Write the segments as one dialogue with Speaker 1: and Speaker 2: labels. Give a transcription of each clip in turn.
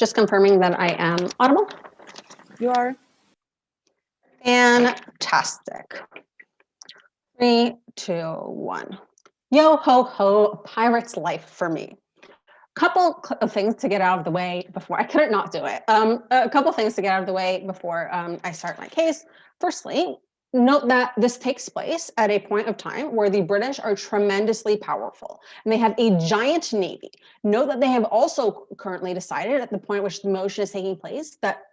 Speaker 1: just confirming that I am audible.
Speaker 2: You are.
Speaker 1: Fantastic. 3, 2, 1. Yo ho ho, pirate's life for me. Couple of things to get out of the way before I couldn't not do it. A couple things to get out of the way before I start my case. Firstly, note that this takes place at a point of time where the British are tremendously powerful and they have a giant navy. Note that they have also currently decided at the point at which the motion is taking place that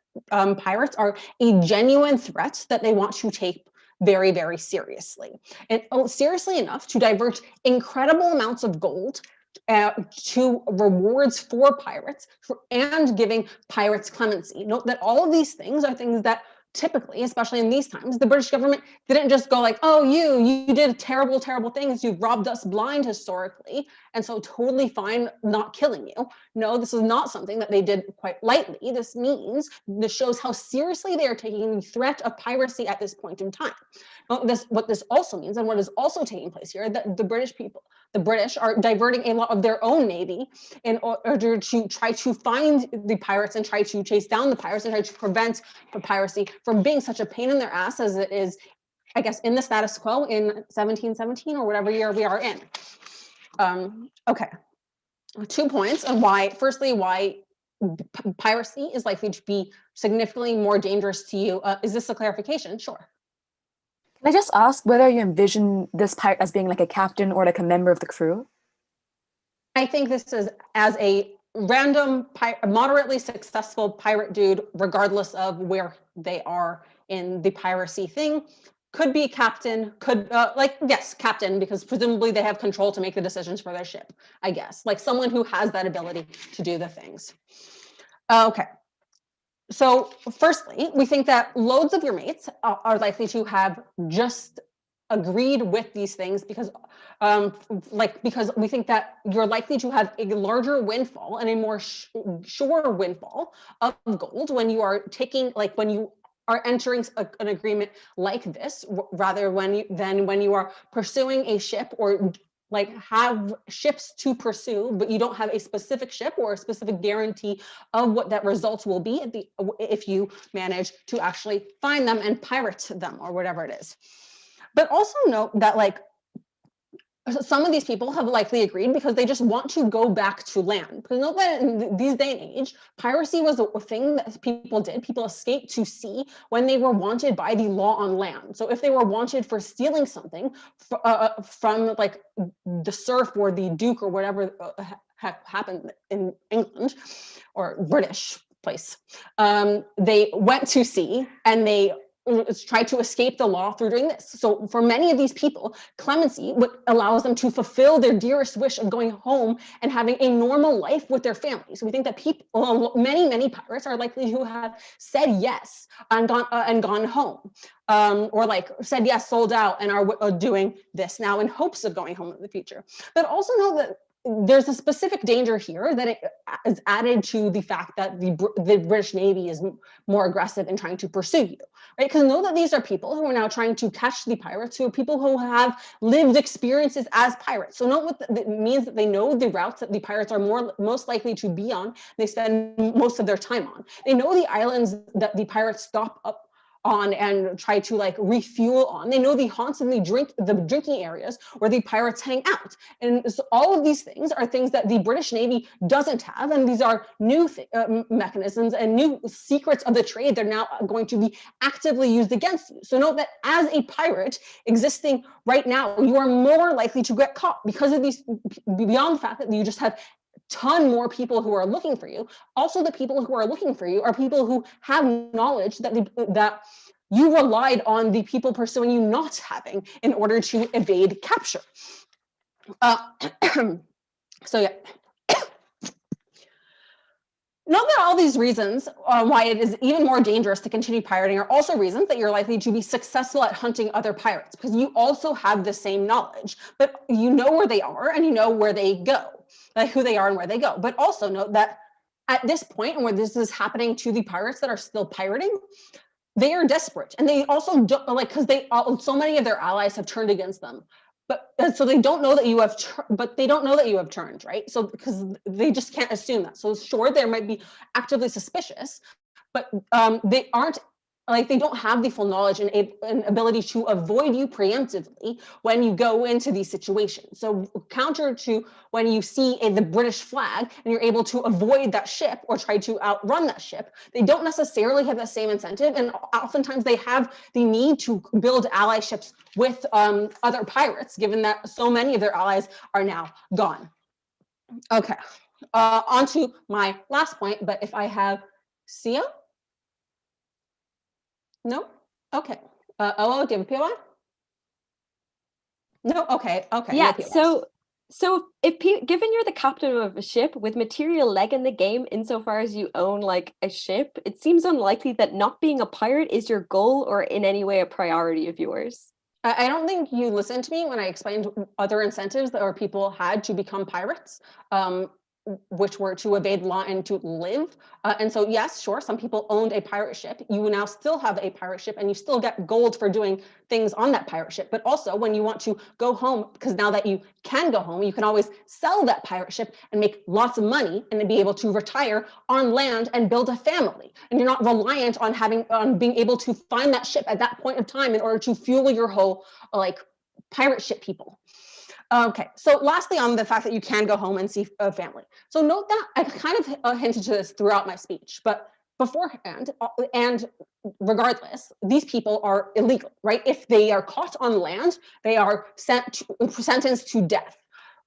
Speaker 1: pirates are a genuine threat that they want to take very, very seriously. And seriously enough to divert incredible amounts of gold to rewards for pirates and giving pirates clemency. Note that all of these things are things that typically, especially in these times, the British government didn't just go like, oh, you did terrible, terrible things. You've robbed us blind historically. And so totally fine not killing you. No, this is not something that they did quite lightly. This shows how seriously they are taking the threat of piracy at this point in time. What this also means, and what is also taking place here, that the British are diverting a lot of their own navy in order to try to find the pirates and try to chase down the pirates and try to prevent the piracy from being such a pain in their ass as it is, I guess, in the status quo in 1717 or whatever year we are in. Okay, 2 points on why, firstly, why piracy is likely to be significantly more dangerous to you. Is this a clarification? Sure.
Speaker 2: Can I just ask whether you envision this pirate as being like a captain or like a member of the crew?
Speaker 1: I think this is as a random, moderately successful pirate dude, regardless of where they are in the piracy thing. Could be captain, yes, captain, because presumably they have control to make the decisions for their ship, I guess. Like someone who has that ability to do the things. Okay. So firstly, we think that loads of your mates are likely to have just agreed with these things because we think that you're likely to have a larger windfall and a more sure windfall of gold when you are when you are entering an agreement like this, rather than when you are pursuing a ship or like have ships to pursue, but you don't have a specific ship or a specific guarantee of what that result will be if you manage to actually find them and pirate them or whatever it is. But also note that some of these people have likely agreed because they just want to go back to land. Because note that in these day and age, piracy was a thing that people did. People escaped to sea when they were wanted by the law on land. So if they were wanted for stealing something from like the serf or the duke or whatever happened in England or British place, they went to sea and they try to escape the law through doing this. So for many of these people, clemency allows them to fulfill their dearest wish of going home and having a normal life with their families. So we think that many pirates are likely to have said yes and gone home, or like said yes, sold out, and are doing this now in hopes of going home in the future. But also know that there's a specific danger here that it is added to the fact that the British Navy is more aggressive in trying to pursue you, right? Because know that these are people who are now trying to catch the pirates, who are people who have lived experiences as pirates. So note what that means, that they know the routes that the pirates are most likely to be on. They spend most of their time on. They know the islands that the pirates stop up on and try to like refuel on. They know the haunts and the drinking areas where the pirates hang out. And so all of these things are things that the British Navy doesn't have. And these are new mechanisms and new secrets of the trade. They're now going to be actively used against you. So note that as a pirate existing right now, you are more likely to get caught because of these, beyond the fact that you just have ton more people who are looking for you. Also, the people who are looking for you are people who have knowledge that you relied on the people pursuing you not having in order to evade capture. So yeah. Note that all these reasons why it is even more dangerous to continue pirating are also reasons that you're likely to be successful at hunting other pirates, because you also have the same knowledge, but you know where they are and you know where they go, like who they are and where they go. But also note that at this point, and where this is happening to the pirates that are still pirating, they are desperate, and they also don't, like, because so many of their allies have turned against them. But so they don't know that you have, but they don't know that you have turned, right? So because they just can't assume that. So sure, there might be actively suspicious, but they aren't, like, they don't have the full knowledge and ability to avoid you preemptively when you go into these situations. So counter to when you see the British flag and you're able to avoid that ship or try to outrun that ship, they don't necessarily have the same incentive, and oftentimes they have the need to build allyships with other pirates, given that so many of their allies are now gone. Okay, on to my last point, but if I have Sia? No? Okay. Oh, do you have a POI? No? Okay. Okay.
Speaker 3: Yeah,
Speaker 1: No POIs.
Speaker 3: so if given you're the captain of a ship with material leg in the game, insofar as you own like a ship, it seems unlikely that not being a pirate is your goal or in any way a priority of yours.
Speaker 1: I don't think you listened to me when I explained other incentives that our people had to become pirates, which were to evade law and to live. And so, yes, sure, some people owned a pirate ship. You now still have a pirate ship and you still get gold for doing things on that pirate ship. But also when you want to go home, because now that you can go home, you can always sell that pirate ship and make lots of money and be able to retire on land and build a family. And you're not reliant on being able to find that ship at that point of time in order to fuel your whole like pirate ship people. Okay, so lastly on the fact that you can go home and see a family. So note that I kind of hinted to this throughout my speech, but beforehand, and regardless, these people are illegal, right? If they are caught on land, they are sentenced to death.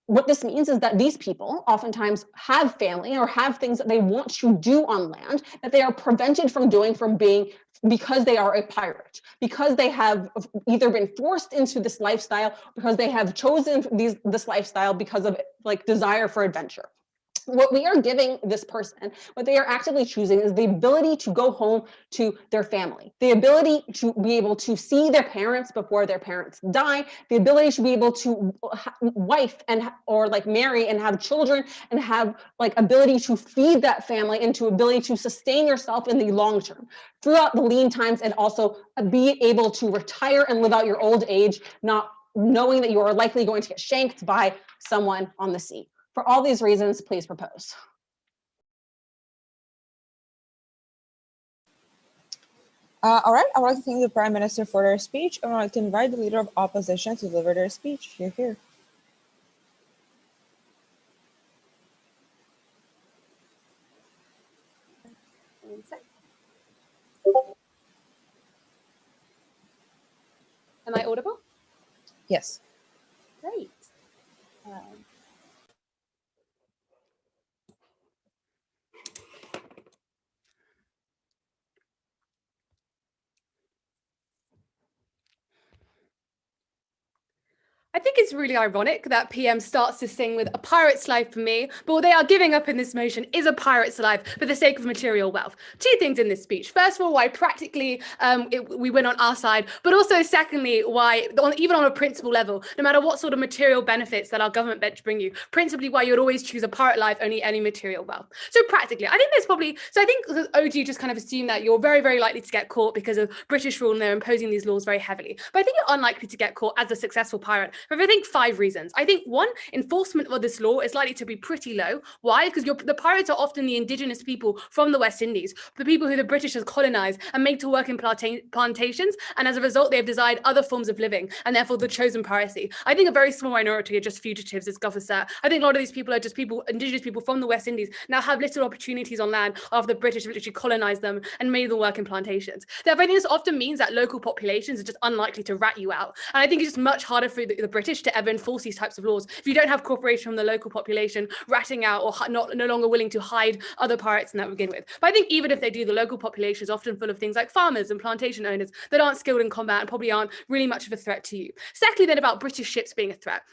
Speaker 1: What this means is that these people oftentimes have family or have things that they want to do on land that they are prevented from doing because they are a pirate, because they have either been forced into this lifestyle, because they have chosen this lifestyle because of like desire for adventure. What we are giving this person, what they are actively choosing, is the ability to go home to their family, the ability to be able to see their parents before their parents die, the ability to be able to wife and or like marry and have children and have like ability to feed that family and to ability to sustain yourself in the long term throughout the lean times, and also be able to retire and live out your old age, not knowing that you are likely going to get shanked by someone on the sea. For all these reasons, please propose.
Speaker 4: All right, I would like to thank the Prime Minister for their speech. I would like to invite the Leader of Opposition to deliver their speech. Here.
Speaker 5: Am I audible?
Speaker 4: Yes.
Speaker 5: Great. I think it's really ironic that PM starts to sing with a pirate's life for me, but what they are giving up in this motion is a pirate's life for the sake of material wealth. Two things in this speech. First of all, why practically we win on our side, but also secondly, why even on a principle level, no matter what sort of material benefits that our government bench bring you, principally why you'd always choose a pirate life, only any material wealth. So practically, I think there's probably, so I think OG just kind of assumed that you're very, very likely to get caught because of British rule and they're imposing these laws very heavily. But I think you're unlikely to get caught as a successful pirate for I think 5 reasons. I think one, enforcement of this law is likely to be pretty low. Why? Because the pirates are often the indigenous people from the West Indies, the people who the British has colonized and made to work in plantations, and as a result, they have desired other forms of living, and therefore the chosen piracy. I think a very small minority are just fugitives, as Guffer said. I think a lot of these people are just people, indigenous people from the West Indies, now have little opportunities on land after the British have literally colonized them and made them work in plantations. Therefore, I think this often means that local populations are just unlikely to rat you out. And I think it's just much harder for the British to ever enforce these types of laws if you don't have cooperation from the local population ratting out or no longer willing to hide other pirates in that begin with. But I think even if they do, the local population is often full of things like farmers and plantation owners that aren't skilled in combat and probably aren't really much of a threat to you. Secondly, then about British ships being a threat.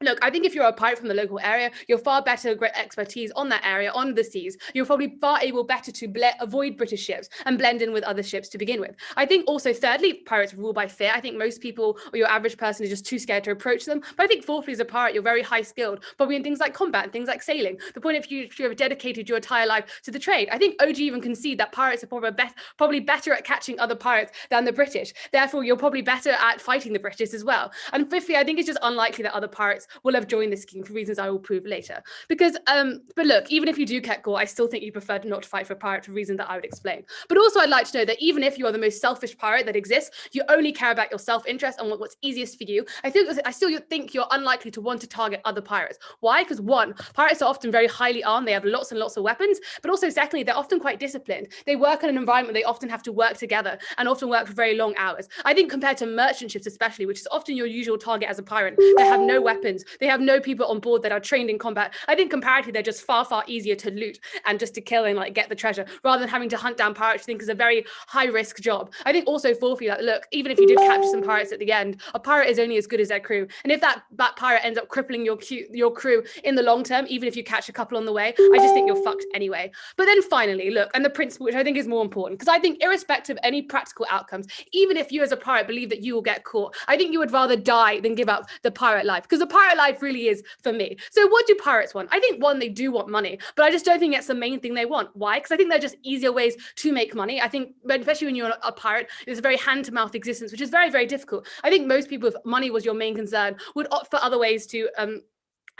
Speaker 5: Look, I think if you're a pirate from the local area, you're far better, great expertise on that area, on the seas. You're probably far better to avoid British ships and blend in with other ships to begin with. I think also, thirdly, pirates rule by fear. I think most people or your average person is just too scared to approach them. But I think fourthly, as a pirate, you're very high skilled, probably in things like combat and things like sailing. The point if you have dedicated your entire life to the trade. I think OG even concede that pirates are probably better at catching other pirates than the British. Therefore, you're probably better at fighting the British as well. And fifthly, I think it's just unlikely that other pirates will have joined this scheme for reasons I will prove later. Because, but look, even if you do get caught, I still think you prefer not to fight for a pirate for reasons that I would explain. But also, I'd like to know that even if you are the most selfish pirate that exists, you only care about your self-interest and what's easiest for you. I still think you're unlikely to want to target other pirates. Why? Because one, pirates are often very highly armed. They have lots and lots of weapons. But also, secondly, they're often quite disciplined. They work in an environment they often have to work together and often work for very long hours. I think compared to merchant ships especially, which is often your usual target as a pirate, they have no weapons. They have no people on board that are trained in combat. I think comparatively, they're just far, far easier to loot and just to kill and like get the treasure rather than having to hunt down pirates, I think is a very high risk job. I think also fourthly, like, look, even if you did capture some pirates at the end, a pirate is only as good as their crew. And if that pirate ends up crippling your crew in the long term, even if you catch a couple on the way, I just think you're fucked anyway. But then finally, look, and the principle, which I think is more important, because I think irrespective of any practical outcomes, even if you as a pirate believe that you will get caught, I think you would rather die than give up the pirate life, because the pirate life really is for me. So what do pirates want? I think one, they do want money, but I just don't think that's the main thing they want. Why? Because I think they're just easier ways to make money. I think, especially when you're a pirate, it's a very hand-to-mouth existence, which is very, very difficult. I think most people, if money was your main concern, would opt for other ways to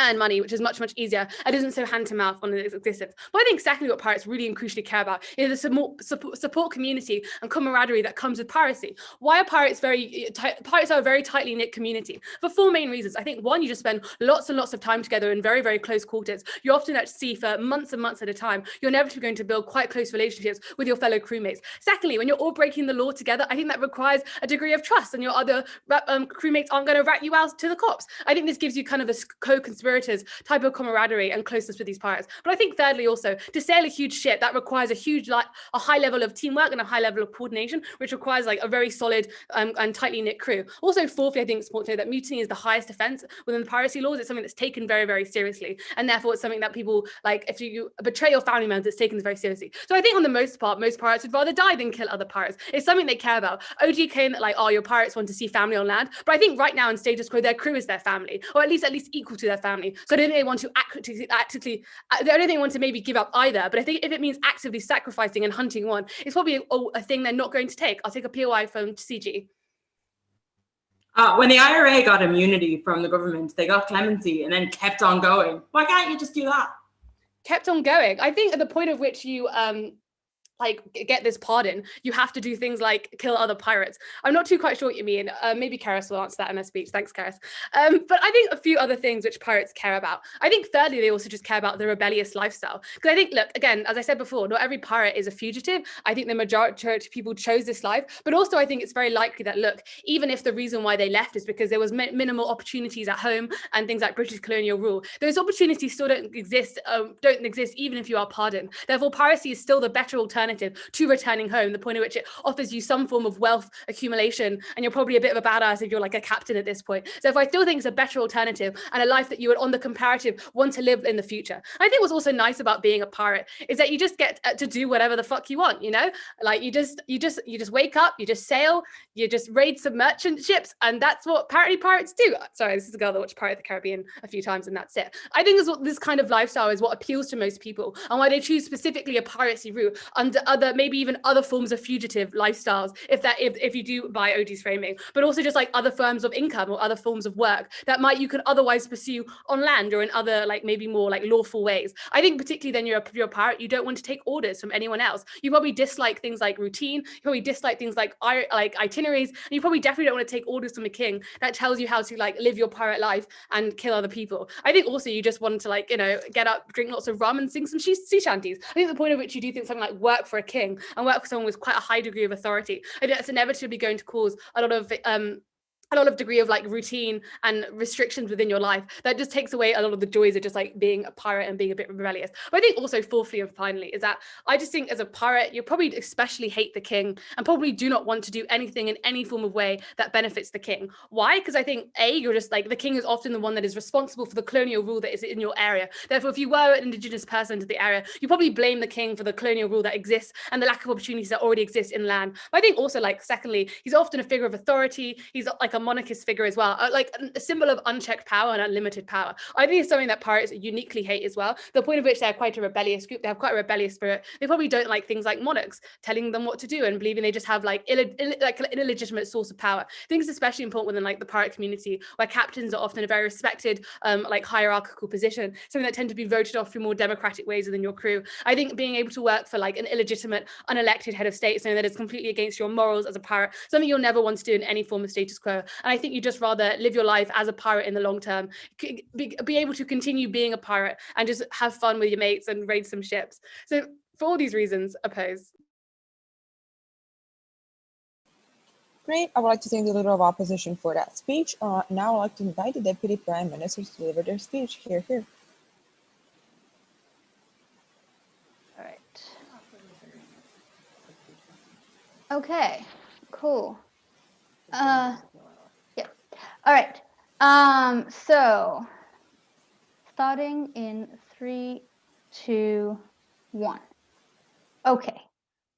Speaker 5: earn money, which is much, much easier and isn't so hand to mouth on its existence. But I think exactly what pirates really and crucially care about is the support community and camaraderie that comes with piracy. Why are pirates pirates are a very tightly knit community? For four main reasons. I think one, you just spend lots and lots of time together in very, very close quarters. You're often at sea for months and months at a time. You're inevitably going to build quite close relationships with your fellow crewmates. Secondly, when you're all breaking the law together, I think that requires a degree of trust, and your other crewmates aren't going to rat you out to the cops. I think this gives you kind of a co-conspirators type of camaraderie and closeness with these pirates. But I think thirdly, also, to sail a huge ship, that requires a high level of teamwork and a high level of coordination, which requires like a very solid and tightly knit crew. Also, fourthly, I think it's important to know that mutiny is the highest offense within the piracy laws. It's something that's taken very, very seriously, and therefore it's something that people, like, if you betray your family members, it's taken very seriously. So I think on the most part, most pirates would rather die than kill other pirates. It's something they care about. OG claim that like, oh, your pirates want to see family on land, but I think right now in status quo, their crew is their family, or at least equal to their family. So I don't think they want to actively, I don't think they want to maybe give up either, but I think if it means actively sacrificing and hunting one, it's probably a thing they're not going to take. I'll take a POI from CG.
Speaker 6: When the IRA got immunity from the government, they got clemency and then kept on going. Why can't you just do that?
Speaker 5: Kept on going. I think at the point of which you like get this pardon, you have to do things like kill other pirates. I'm not too quite sure what you mean. Maybe Karis will answer that in her speech. Thanks, Karis. But I think a few other things which pirates care about. I think thirdly, they also just care about the rebellious lifestyle. Because I think, look, again, as I said before, not every pirate is a fugitive. I think the majority of people chose this life. But also I think it's very likely that, look, even if the reason why they left is because there was minimal opportunities at home and things like British colonial rule, those opportunities still don't exist even if you are pardoned. Therefore, piracy is still the better alternative to returning home, the point at which it offers you some form of wealth accumulation, and you're probably a bit of a badass if you're like a captain at this point. So if I still think it's a better alternative and a life that you would on the comparative want to live in the future. I think what's also nice about being a pirate is that you just get to do whatever the fuck you want, you know? Like you just wake up, you just sail, you just raid some merchant ships, and that's what pirates do. Sorry, this is a girl that watched Pirate of the Caribbean a few times, and that's it. I think this kind of lifestyle is what appeals to most people, and why they choose specifically a piracy route under other, maybe even other forms of fugitive lifestyles, if you do buy OG's framing, but also just like other forms of income or other forms of work that you could otherwise pursue on land or in other like maybe more like lawful ways. I think particularly then you're a pirate, you don't want to take orders from anyone else. You probably dislike things like routine, you probably dislike things like itineraries, and you probably definitely don't want to take orders from a king that tells you how to like live your pirate life and kill other people. I think also you just want to like, you know, get up, drink lots of rum and sing some sea shanties. I think the point at which you do think something like work for a king and work for someone with quite a high degree of authority, I think that's inevitably going to cause a lot of a lot of degree of like routine and restrictions within your life, that just takes away a lot of the joys of just like being a pirate and being a bit rebellious. But I think also fourthly and finally is that I just think as a pirate, you probably especially hate the king and probably do not want to do anything in any form of way that benefits the king. Why? Because I think you're just like, the king is often the one that is responsible for the colonial rule that is in your area. Therefore, if you were an indigenous person to the area, you probably blame the king for the colonial rule that exists and the lack of opportunities that already exist in land. But I think also like secondly, he's often a figure of authority. He's like a monarchist figure as well, like a symbol of unchecked power and unlimited power. I think it's something that pirates uniquely hate as well. The point of which they're quite a rebellious group. They have quite a rebellious spirit. They probably don't like things like monarchs telling them what to do and believing they just have like an illegitimate source of power. I think it's especially important within like the pirate community, where captains are often a very respected, like hierarchical position, something that tend to be voted off through more democratic ways within your crew. I think being able to work for like an illegitimate, unelected head of state, something that is completely against your morals as a pirate, something you'll never want to do in any form of status quo. And I think you just rather live your life as a pirate in the long term, be able to continue being a pirate and just have fun with your mates and raid some ships. So for all these reasons, oppose.
Speaker 4: Great. I would like to thank the Leader of Opposition for that speech. Now I'd like to invite the Deputy Prime Minister to deliver their speech. Here.
Speaker 7: All right. Okay, cool. Yeah. All right. So starting in 3, 2, 1. Okay.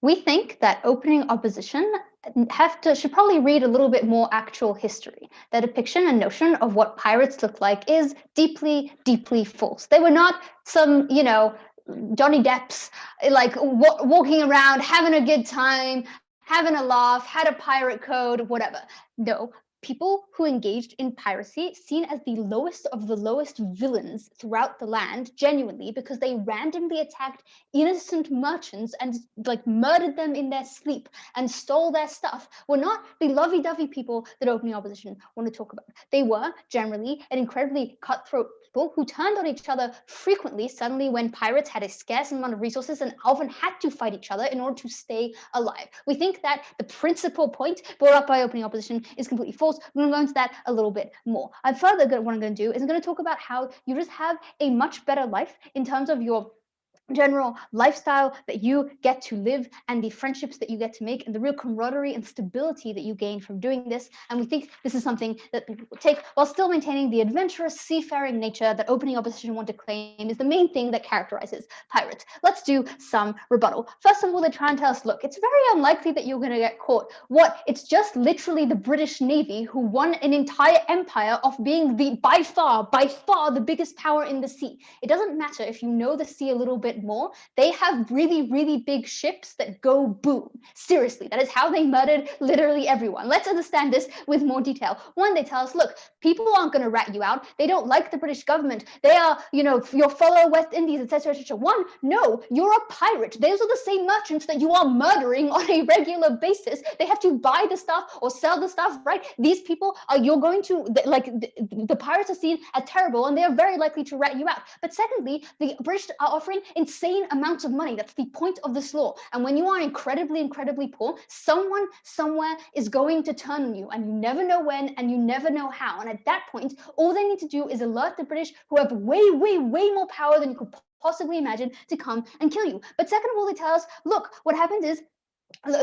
Speaker 7: We think that opening opposition should probably read a little bit more actual history. The depiction and notion of what pirates look like is deeply, deeply false. They were not some, Johnny Depp's like walking around, having a good time, having a laugh, had a pirate code, whatever. No. People who engaged in piracy, seen as the lowest of the lowest villains throughout the land, genuinely, because they randomly attacked innocent merchants and like murdered them in their sleep and stole their stuff, were not the lovey-dovey people that opening opposition want to talk about. They were generally an incredibly cutthroat people who turned on each other frequently suddenly when pirates had a scarce amount of resources and often had to fight each other in order to stay alive. We think that the principal point brought up by opening opposition is completely false. I'm going to go into that a little bit more. And further, what I'm going to do is I'm going to talk about how you just have a much better life in terms of your general lifestyle that you get to live and the friendships that you get to make and the real camaraderie and stability that you gain from doing this. And we think this is something that people will take while still maintaining the adventurous seafaring nature that opening opposition want to claim is the main thing that characterizes pirates. Let's do some rebuttal. First of all, they try and tell us, look, it's very unlikely that you're going to get caught. What? It's just literally the British Navy who won an entire empire of being by far the biggest power in the sea. It doesn't matter if you know the sea a little bit more. They have really, really big ships that go boom. Seriously, that is how they murdered literally everyone. Let's understand this with more detail. One, they tell us, look, people aren't going to rat you out. They don't like the British government. They are, your fellow West Indies, etc., etc. One, no, you're a pirate. Those are the same merchants that you are murdering on a regular basis. They have to buy the stuff or sell the stuff, right? These people you're going to, the pirates are seen as terrible and they are very likely to rat you out. But secondly, the British are offering insane amounts of money. That's the point of this law. And when you are incredibly, incredibly poor, someone somewhere is going to turn on you, and you never know when and you never know how. And at that point, all they need to do is alert the British, who have way, way, way more power than you could possibly imagine, to come and kill you. But second of all, they tell us, look, what happens is,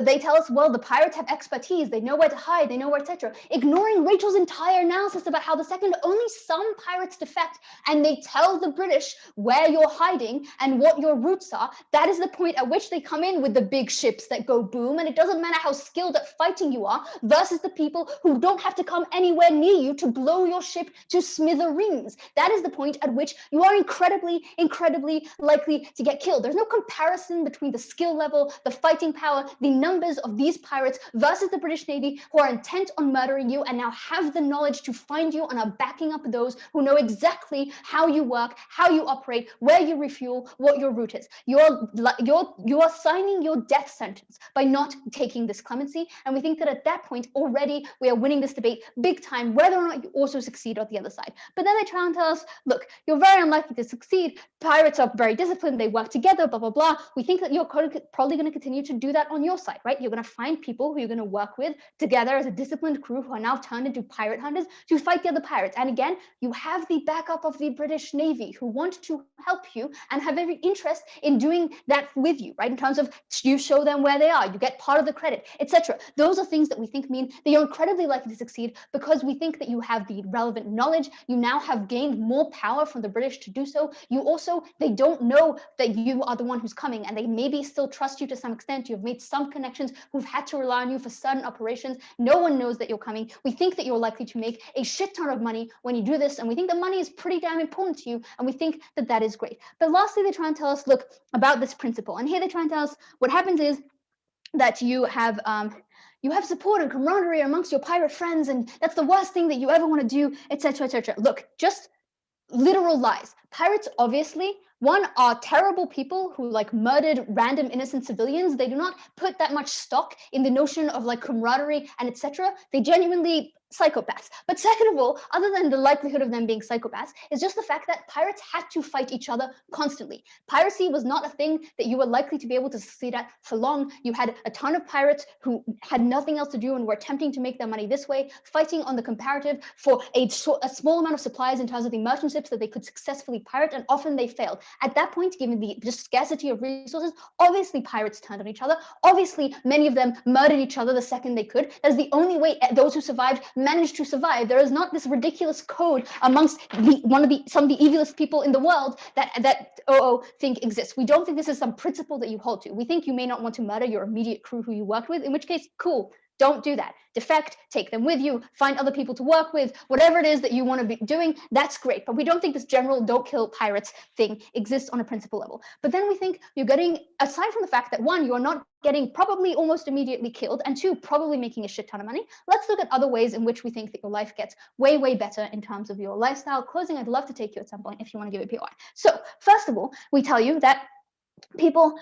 Speaker 7: they tell us, well, the pirates have expertise, they know where to hide, they know where, etc. Ignoring Rachel's entire analysis about how the second only some pirates defect and they tell the British where you're hiding and what your routes are, that is the point at which they come in with the big ships that go boom, and it doesn't matter how skilled at fighting you are versus the people who don't have to come anywhere near you to blow your ship to smithereens. That is the point at which you are incredibly, incredibly likely to get killed. There's no comparison between the skill level, the fighting power, the numbers of these pirates versus the British Navy, who are intent on murdering you and now have the knowledge to find you and are backing up those who know exactly how you work, how you operate, where you refuel, what your route is. You are signing your death sentence by not taking this clemency, and we think that at that point already we are winning this debate big time, whether or not you also succeed on the other side. But then they try and tell us, look, you're very unlikely to succeed. Pirates are very disciplined, they work together, blah, blah, blah. We think that you're probably going to continue to do that on on your side, right? You're going to find people who you're going to work with together as a disciplined crew who are now turned into pirate hunters to fight the other pirates. And again, you have the backup of the British Navy who want to help you and have every interest in doing that with you, right? In terms of you show them where they are, you get part of the credit, etc. Those are things that we think mean that you're incredibly likely to succeed because we think that you have the relevant knowledge. You now have gained more power from the British to do so. You also, they don't know that you are the one who's coming, and they maybe still trust you to some extent. You've made some connections who've had to rely on you for certain operations. No one knows that you're coming. We think that you're likely to make a shit ton of money when you do this, and we think the money is pretty damn important to you, and we think that that is great. But lastly, they try and tell us, look, about this principle. And here they try and tell us what happens is that you have support and camaraderie amongst your pirate friends, and that's the worst thing that you ever want to do, etc., etc. Look, just literal lies. Pirates, obviously, one, are terrible people who like murdered random innocent civilians. They do not put that much stock in the notion of like camaraderie and etc. They genuinely psychopaths. But second of all, other than the likelihood of them being psychopaths, is just the fact that pirates had to fight each other constantly. Piracy was not a thing that you were likely to be able to succeed at for long. You had a ton of pirates who had nothing else to do and were attempting to make their money this way, fighting on the comparative for a small amount of supplies in terms of the merchant ships that they could successfully pirate, and often they failed. At that point, given the just scarcity of resources, obviously pirates turned on each other. Obviously, many of them murdered each other the second they could. That's the only way those who survived managed to survive. There is not this ridiculous code amongst some of the evilest people in the world that OO think exists. We don't think this is some principle that you hold to. We think you may not want to murder your immediate crew who you worked with, in which case, cool. Don't do that. Defect, take them with you, find other people to work with, whatever it is that you want to be doing, that's great. But we don't think this general don't kill pirates thing exists on a principle level. But then we think you're getting, aside from the fact that one, you are not getting probably almost immediately killed, and two, probably making a shit ton of money, let's look at other ways in which we think that your life gets way, way better in terms of your lifestyle. Closing, I'd love to take you at some point if you want to give it POI. So first of all, we tell you that people,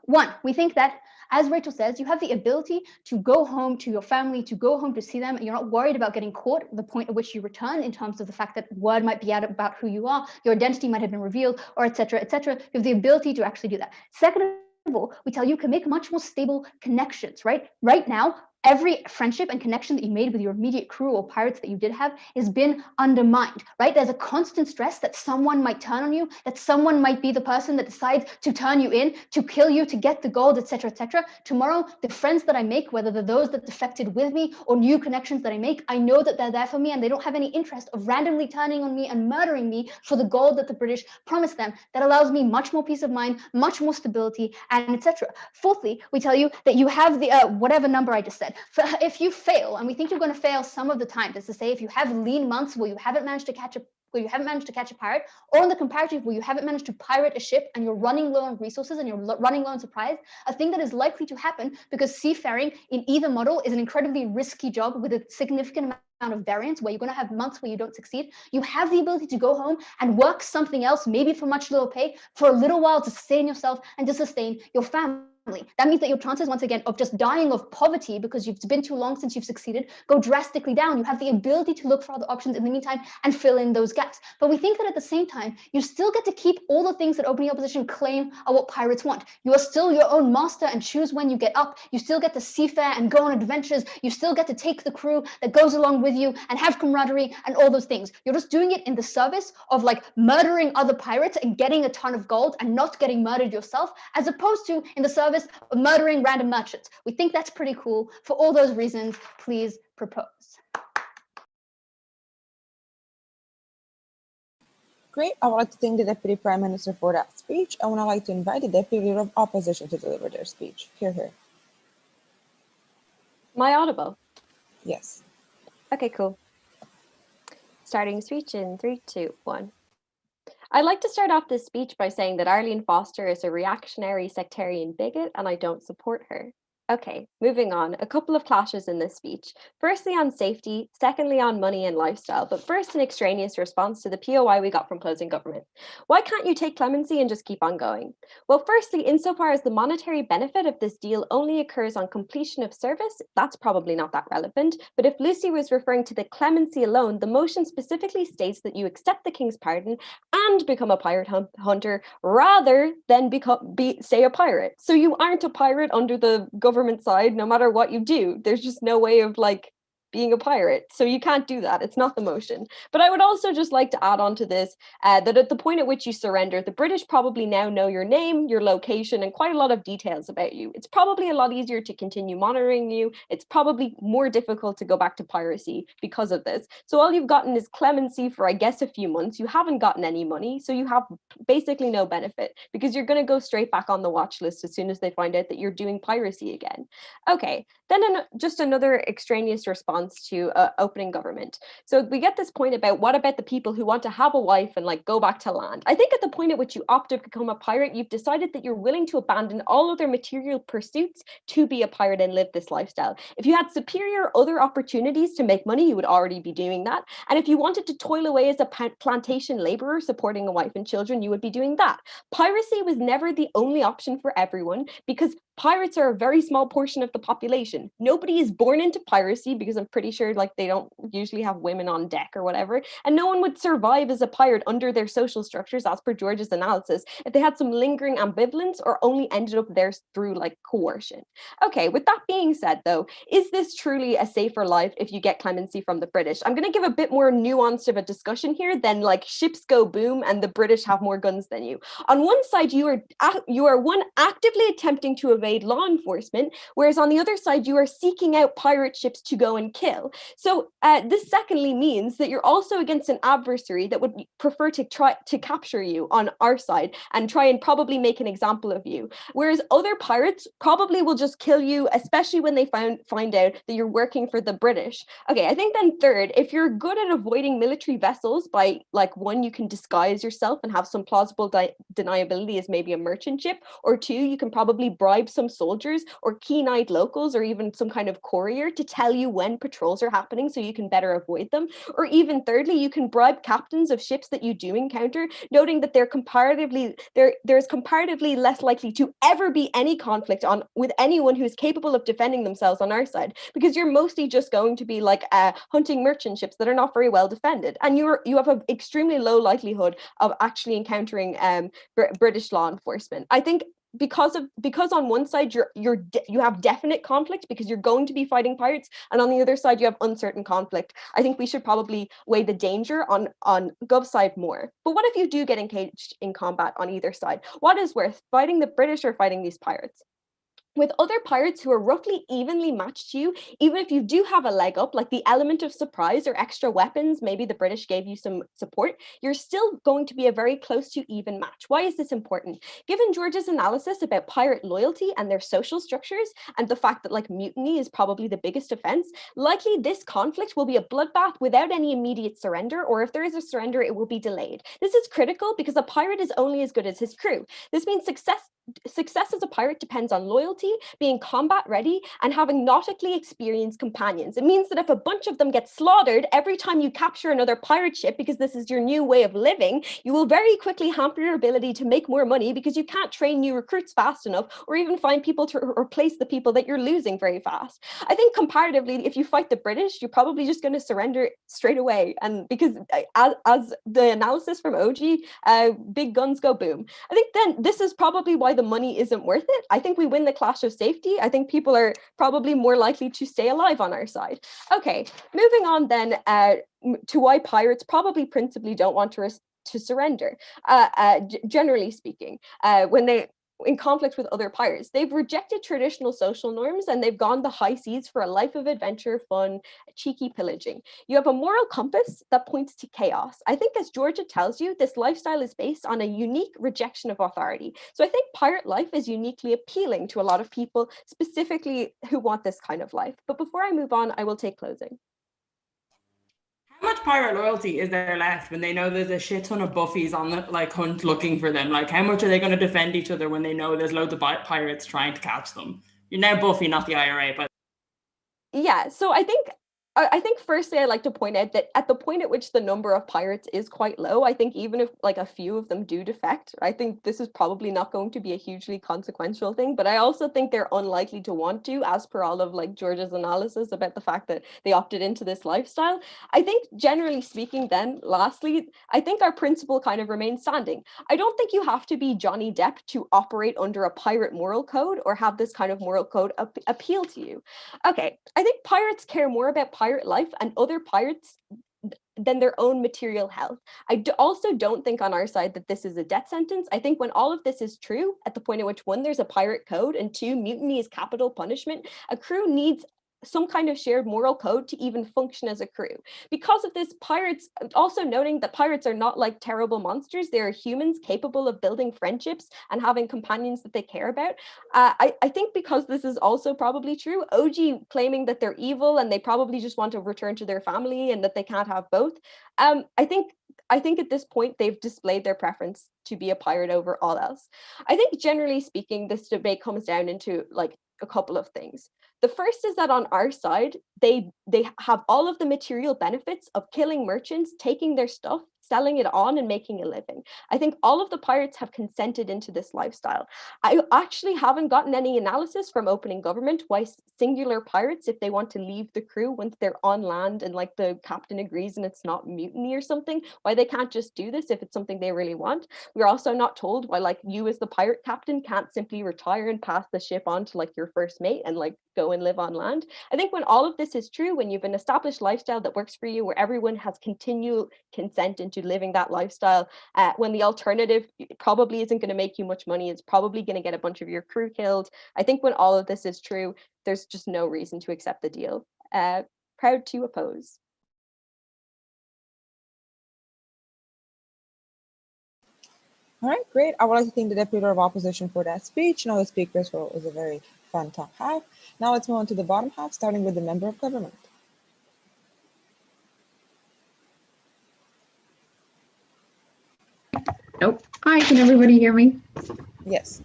Speaker 7: one, we think that, as Rachel says, you have the ability to go home to your family, to go home to see them, and you're not worried about getting caught at the point at which you return in terms of the fact that word might be out about who you are, your identity might have been revealed, or et cetera, et cetera. You have the ability to actually do that. Second of all, we tell you can make much more stable connections, right? Right now, every friendship and connection that you made with your immediate crew or pirates that you did have has been undermined, right? There's a constant stress that someone might turn on you, that someone might be the person that decides to turn you in, to kill you, to get the gold, etc., etc. Tomorrow, the friends that I make, whether they're those that defected with me or new connections that I make, I know that they're there for me and they don't have any interest of randomly turning on me and murdering me for the gold that the British promised them. That allows me much more peace of mind, much more stability, and etc. Fourthly, we tell you that you have the whatever number I just said. If you fail, and we think you're going to fail some of the time, that's to say, if you have lean months where you haven't managed to catch a pirate, or in the comparative where you haven't managed to pirate a ship and you're running low on resources and you're running low on supplies, a thing that is likely to happen because seafaring in either model is an incredibly risky job with a significant amount of variance where you're going to have months where you don't succeed. You have the ability to go home and work something else, maybe for much lower pay, for a little while to sustain yourself and to sustain your family. That means that your chances, once again, of just dying of poverty because you've been too long since you've succeeded go drastically down. You have the ability to look for other options in the meantime and fill in those gaps. But we think that at the same time, you still get to keep all the things that opening opposition claim are what pirates want. You are still your own master and choose when you get up. You still get to seafare and go on adventures. You still get to take the crew that goes along with you and have camaraderie and all those things. You're just doing it in the service of like murdering other pirates and getting a ton of gold and not getting murdered yourself, as opposed to in the service of murdering random merchants. We think that's pretty cool. For all those reasons, please propose.
Speaker 4: Great. I would like to thank the Deputy Prime Minister for that speech. I would now like to invite the Deputy Leader of Opposition to deliver their speech. Hear, hear.
Speaker 3: Am I audible?
Speaker 4: Yes.
Speaker 3: Okay, cool. Starting speech in 3, 2, 1. I'd like to start off this speech by saying that Arlene Foster is a reactionary sectarian bigot and I don't support her. Okay, moving on. A couple of clashes in this speech. Firstly on safety, secondly on money and lifestyle, but first an extraneous response to the POI we got from closing government. Why can't you take clemency and just keep on going? Well, firstly, insofar as the monetary benefit of this deal only occurs on completion of service, that's probably not that relevant. But if Lucy was referring to the clemency alone, the motion specifically states that you accept the king's pardon and become a pirate hunter rather than stay a pirate. So you aren't a pirate under the government side, no matter what you do. There's just no way of like being a pirate. So you can't do that. It's not the motion. But I would also just like to add on to this that at the point at which you surrender, the British probably now know your name, your location, and quite a lot of details about you. It's probably a lot easier to continue monitoring you. It's probably more difficult to go back to piracy because of this. So all you've gotten is clemency for, I guess, a few months. You haven't gotten any money. So you have basically no benefit because you're going to go straight back on the watch list as soon as they find out that you're doing piracy again. Okay, then just another extraneous response to opening government. So we get this point about what about the people who want to have a wife and like go back to land? I think at the point at which you opt to become a pirate, you've decided that you're willing to abandon all other material pursuits to be a pirate and live this lifestyle. If you had superior other opportunities to make money, you would already be doing that. And if you wanted to toil away as a plantation laborer supporting a wife and children, you would be doing that. Piracy was never the only option for everyone because pirates are a very small portion of the population. Nobody is born into piracy because I'm pretty sure like they don't usually have women on deck or whatever. And no one would survive as a pirate under their social structures, as per George's analysis, if they had some lingering ambivalence or only ended up there through like coercion. Okay, with that being said though, is this truly a safer life if you get clemency from the British? I'm going to give a bit more nuanced of a discussion here than like ships go boom and the British have more guns than you. On one side, you are one actively attempting to evade law enforcement, whereas on the other side, you are seeking out pirate ships to go and kill. So this secondly means that you're also against an adversary that would prefer to try to capture you on our side and try and probably make an example of you. Whereas other pirates probably will just kill you, especially when they find out that you're working for the British. Okay, I think then third, if you're good at avoiding military vessels by like one, you can disguise yourself and have some plausible deniability as maybe a merchant ship, or two, you can probably bribe some soldiers or keen-eyed locals or even some kind of courier to tell you when patrols are happening so you can better avoid them. Or even thirdly, you can bribe captains of ships that you do encounter, noting that there's comparatively less likely to ever be any conflict with anyone who's capable of defending themselves on our side, because you're mostly just going to be like hunting merchant ships that are not very well defended, and you have an extremely low likelihood of actually encountering British law enforcement. I think because on one side you have definite conflict because you're going to be fighting pirates, and on the other side you have uncertain conflict. I think we should probably weigh the danger on Gov side more. But what if you do get engaged in combat on either side? What is worse, fighting the British or fighting these pirates? With other pirates who are roughly evenly matched to you, even if you do have a leg up, like the element of surprise or extra weapons, maybe the British gave you some support, you're still going to be a very close to even match. Why is this important? Given George's analysis about pirate loyalty and their social structures, and the fact that like mutiny is probably the biggest offense, likely this conflict will be a bloodbath without any immediate surrender, or if there is a surrender, it will be delayed. This is critical because a pirate is only as good as his crew. This means success as a pirate depends on loyalty, being combat ready, and having nautically experienced companions. It means that if a bunch of them get slaughtered every time you capture another pirate ship because this is your new way of living, you will very quickly hamper your ability to make more money because you can't train new recruits fast enough or even find people to replace the people that you're losing very fast. I think comparatively, if you fight the British, you're probably just going to surrender straight away. And because as the analysis from OG, big guns go boom. I think then this is probably why the money isn't worth it. I think we win the clash of safety. I think people are probably more likely to stay alive on our side. Okay, moving on then to why pirates probably principally don't want to surrender. Generally speaking, when they in conflict with other pirates, they've rejected traditional social norms and they've gone the high seas for a life of adventure, fun, cheeky pillaging. You have a moral compass that points to chaos. I think, as Georgia tells you, this lifestyle is based on a unique rejection of authority. So I think pirate life is uniquely appealing to a lot of people, specifically who want this kind of life. But before I move on, I will take closing.
Speaker 6: How much pirate loyalty is there left when they know there's a shit ton of buffies on the like hunt looking for them? Like, how much are they going to defend each other when they know there's loads of pirates trying to catch them? You're now Buffy, not the IRA, but
Speaker 3: Yeah, so I think firstly I'd like to point out that at the point at which the number of pirates is quite low, I think even if like a few of them do defect, I think this is probably not going to be a hugely consequential thing, but I also think they're unlikely to want to, as per all of like George's analysis about the fact that they opted into this lifestyle. I think generally speaking then, lastly, I think our principle kind of remains standing. I don't think you have to be Johnny Depp to operate under a pirate moral code or have this kind of moral code appeal to you. Okay, I think pirates care more about pirate life and other pirates than their own material health. Also don't think on our side that this is a death sentence. I think when all of this is true, at the point at which one, there's a pirate code, and two, mutiny is capital punishment, a crew needs some kind of shared moral code to even function as a crew. Because of this, pirates, also noting that pirates are not like terrible monsters, they are humans capable of building friendships and having companions that they care about. I think because this is also probably true, OG claiming that they're evil and they probably just want to return to their family and that they can't have both. I think at this point they've displayed their preference to be a pirate over all else. I think generally speaking, this debate comes down into like a couple of things. The first is that on our side, they have all of the material benefits of killing merchants, taking their stuff, selling it on and making a living. I think all of the pirates have consented into this lifestyle. I actually haven't gotten any analysis from opening government why singular pirates, if they want to leave the crew once they're on land and like the captain agrees and it's not mutiny or something, why they can't just do this if it's something they really want. We're also not told why like you as the pirate captain can't simply retire and pass the ship on to like your first mate and like go and live on land. I think when all of this is true, when you've an established lifestyle that works for you, where everyone has continual consent into living that lifestyle, when the alternative probably isn't going to make you much money, it's probably going to get a bunch of your crew killed. I think when all of this is true, there's just no reason to accept the deal. Proud to oppose.
Speaker 4: All right, great. I would like to thank the Deputy Leader of Opposition for that speech. Now the speakers role is a very fun top half. Now let's move on to the bottom half, starting with the Member of Government.
Speaker 8: Nope. Hi, can everybody hear me?
Speaker 4: Yes.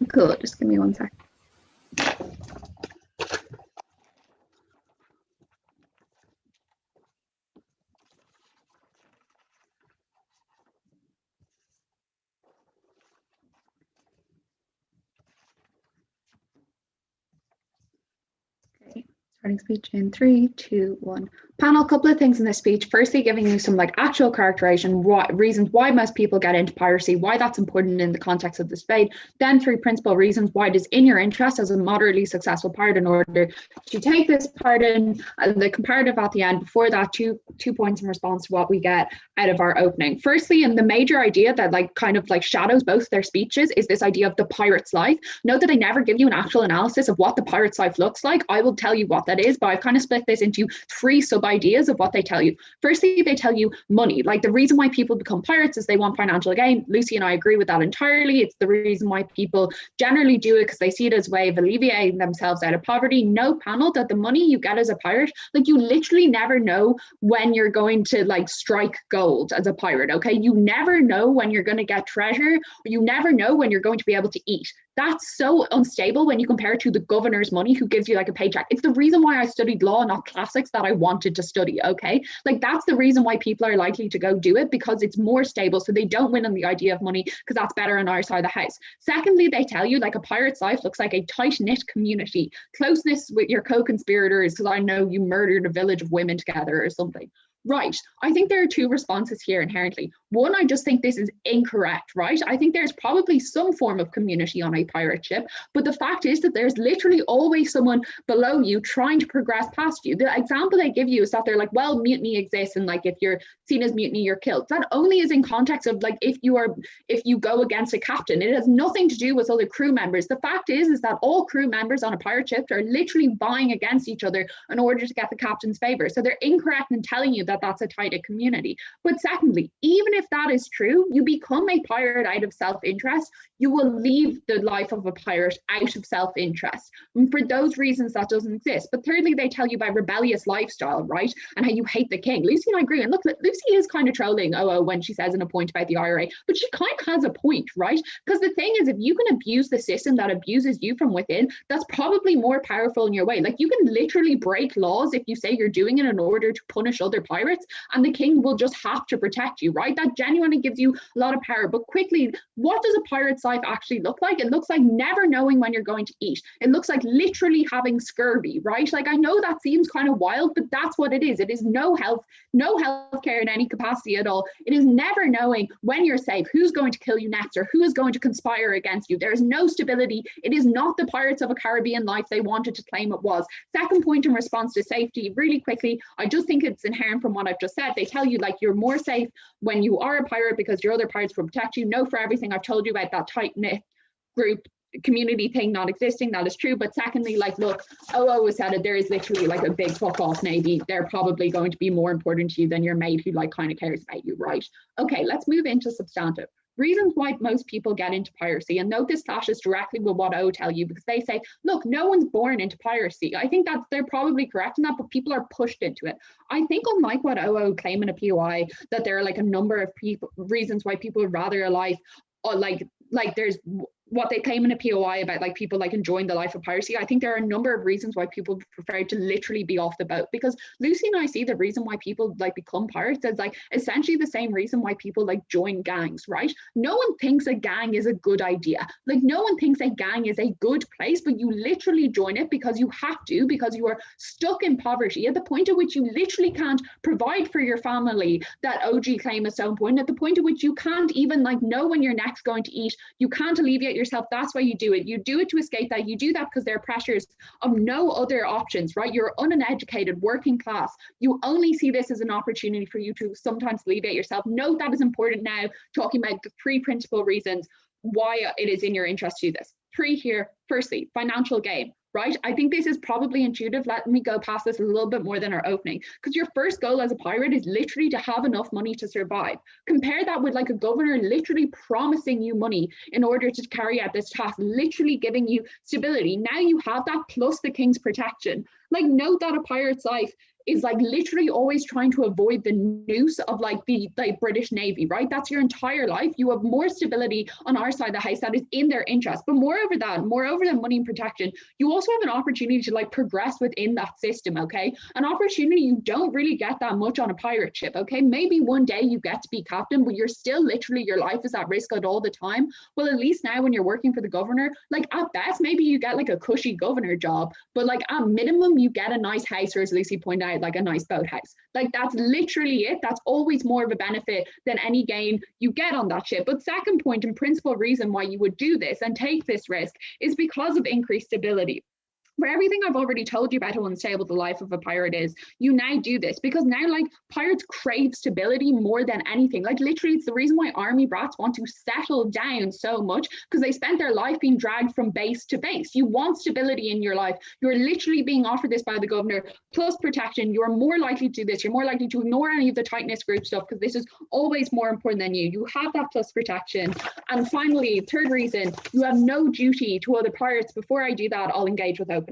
Speaker 8: Cool, just give me one sec. Okay, starting speech in 3, 2, 1. Panel, couple of things in this speech. Firstly, giving you some like actual characterization, reasons why most people get into piracy, why that's important in the context of this debate. Then 3 principal reasons why it is in your interest as a moderately successful pirate in order to take this part in, the comparative at the end. Before that, two points in response to what we get out of our opening. Firstly, and the major idea that like kind of like shadows both their speeches is this idea of the pirate's life. Note that I never give you an actual analysis of what the pirate's life looks like. I will tell you what that is, but I've kind of split this into 3 sub-ideas of what they tell you. Firstly, they tell you money. Like the reason why people become pirates is they want financial gain. Lucy and I agree with that entirely. It's the reason why people generally do it because they see it as a way of alleviating themselves out of poverty. No, panel, that the money you get as a pirate, like you literally never know when you're going to like strike gold as a pirate, okay? You never know when you're going to get treasure, or you never know when you're going to be able to eat. That's so unstable when you compare it to the governor's money who gives you like a paycheck. It's the reason why I studied law, not classics, that I wanted to study, okay? Like that's the reason why people are likely to go do it, because it's more stable, so they don't win on the idea of money because that's better on our side of the house. Secondly, they tell you like a pirate's life looks like a tight-knit community, closeness with your co-conspirators, because I know you murdered a village of women together or something. Right, I think there are 2 responses here inherently. One, I just think this is incorrect, right? I think there's probably some form of community on a pirate ship, but the fact is that there's literally always someone below you trying to progress past you. The example they give you is that they're like, well, mutiny exists, and like if you're seen as mutiny, you're killed. That only is in context of like if you go against a captain. It has nothing to do with other crew members. The fact is that all crew members on a pirate ship are literally vying against each other in order to get the captain's favor. So they're incorrect in telling you that that's a tighter community. But secondly, even if if that is true, you become a pirate out of self-interest. You will leave the life of a pirate out of self-interest. And for those reasons, that doesn't exist. But thirdly, they tell you about rebellious lifestyle, right? And how you hate the king. Lucy and I agree. And look, Lucy is kind of trolling OO when she says in a point about the IRA, but she kind of has a point, right? Because the thing is, if you can abuse the system that abuses you from within, that's probably more powerful in your way. Like, you can literally break laws if you say you're doing it in order to punish other pirates, and the king will just have to protect you, right? That genuinely gives you a lot of power. But quickly, what does a pirate's life actually look like? It looks like never knowing when you're going to eat. It looks like literally having scurvy, right? Like, I know that seems kind of wild, but that's what it is. It is no health care in any capacity at all. It is never knowing when you're safe, who's going to kill you next, or who is going to conspire against you. There is no stability. It is not the Pirates of a Caribbean life they wanted to claim it was. Second point in response to safety, really quickly, I just think it's inherent from what I've just said. They tell you, like, you're more safe when you are a pirate because your other pirates will protect you. No, for everything I've told you about that tight-knit group community thing not existing, that is true. But secondly, like, look, OO has said it, there is literally like a big fuck off navy. They're probably going to be more important to you than your mate who like kind of cares about you, right? Okay, let's move into substantive reasons why most people get into piracy. And note this clashes directly with what OO tell you, because they say, look, no one's born into piracy. I think that they're probably correct in that, but people are pushed into it. I think, unlike what OO claim in a POI, that there are like a number of people reasons why people would rather a life, or like there's what they claim in a POI about like people like enjoying the life of piracy. I think there are a number of reasons why people prefer to literally be off the boat, because Lucy and I see the reason why people like become pirates as like essentially the same reason why people like join gangs, right? No one thinks a gang is a good idea. Like, no one thinks a gang is a good place, but you literally join it because you have to, because you are stuck in poverty at the point at which you literally can't provide for your family. That OG claim is so important. At the point at which you can't even like know when you're next going to eat, you can't alleviate yourself. That's why you do it. You do it to escape that. You do that because there are pressures of no other options, right? You're uneducated, working class. You only see this as an opportunity for you to sometimes alleviate yourself. Note that is important now, talking about the three principal reasons why it is in your interest to do this. Three here. Firstly, financial gain. Right? I think this is probably intuitive. Let me go past this a little bit more than our opening, because your first goal as a pirate is literally to have enough money to survive. Compare that with like a governor literally promising you money in order to carry out this task, literally giving you stability. Now you have that plus the king's protection. Like, note that a pirate's life is like literally always trying to avoid the noose of like the British Navy, right? That's your entire life. You have more stability on our side of the house that is in their interest. But moreover than money and protection, you also have an opportunity to like progress within that system, okay? An opportunity you don't really get that much on a pirate ship, okay? Maybe one day you get to be captain, but you're still literally, your life is at risk at all the time. Well, at least now when you're working for the governor, like at best, maybe you get like a cushy governor job, but like at minimum, you get a nice house, or as Lucy pointed out, like a nice boathouse. Like, that's literally it. That's always more of a benefit than any gain you get on that ship. But second point and principal reason why you would do this and take this risk is because of increased stability. For everything I've already told you about how unstable the life of a pirate is, you now do this because now, like, pirates crave stability more than anything. Like, literally, it's the reason why army brats want to settle down so much, because they spent their life being dragged from base to base. You want stability in your life. You're literally being offered this by the governor, plus protection. You're more likely to do this. You're more likely to ignore any of the tightness group stuff, because this is always more important than you. You have that plus protection. And finally, third reason, you have no duty to other pirates. Before I do that, I'll engage with opening.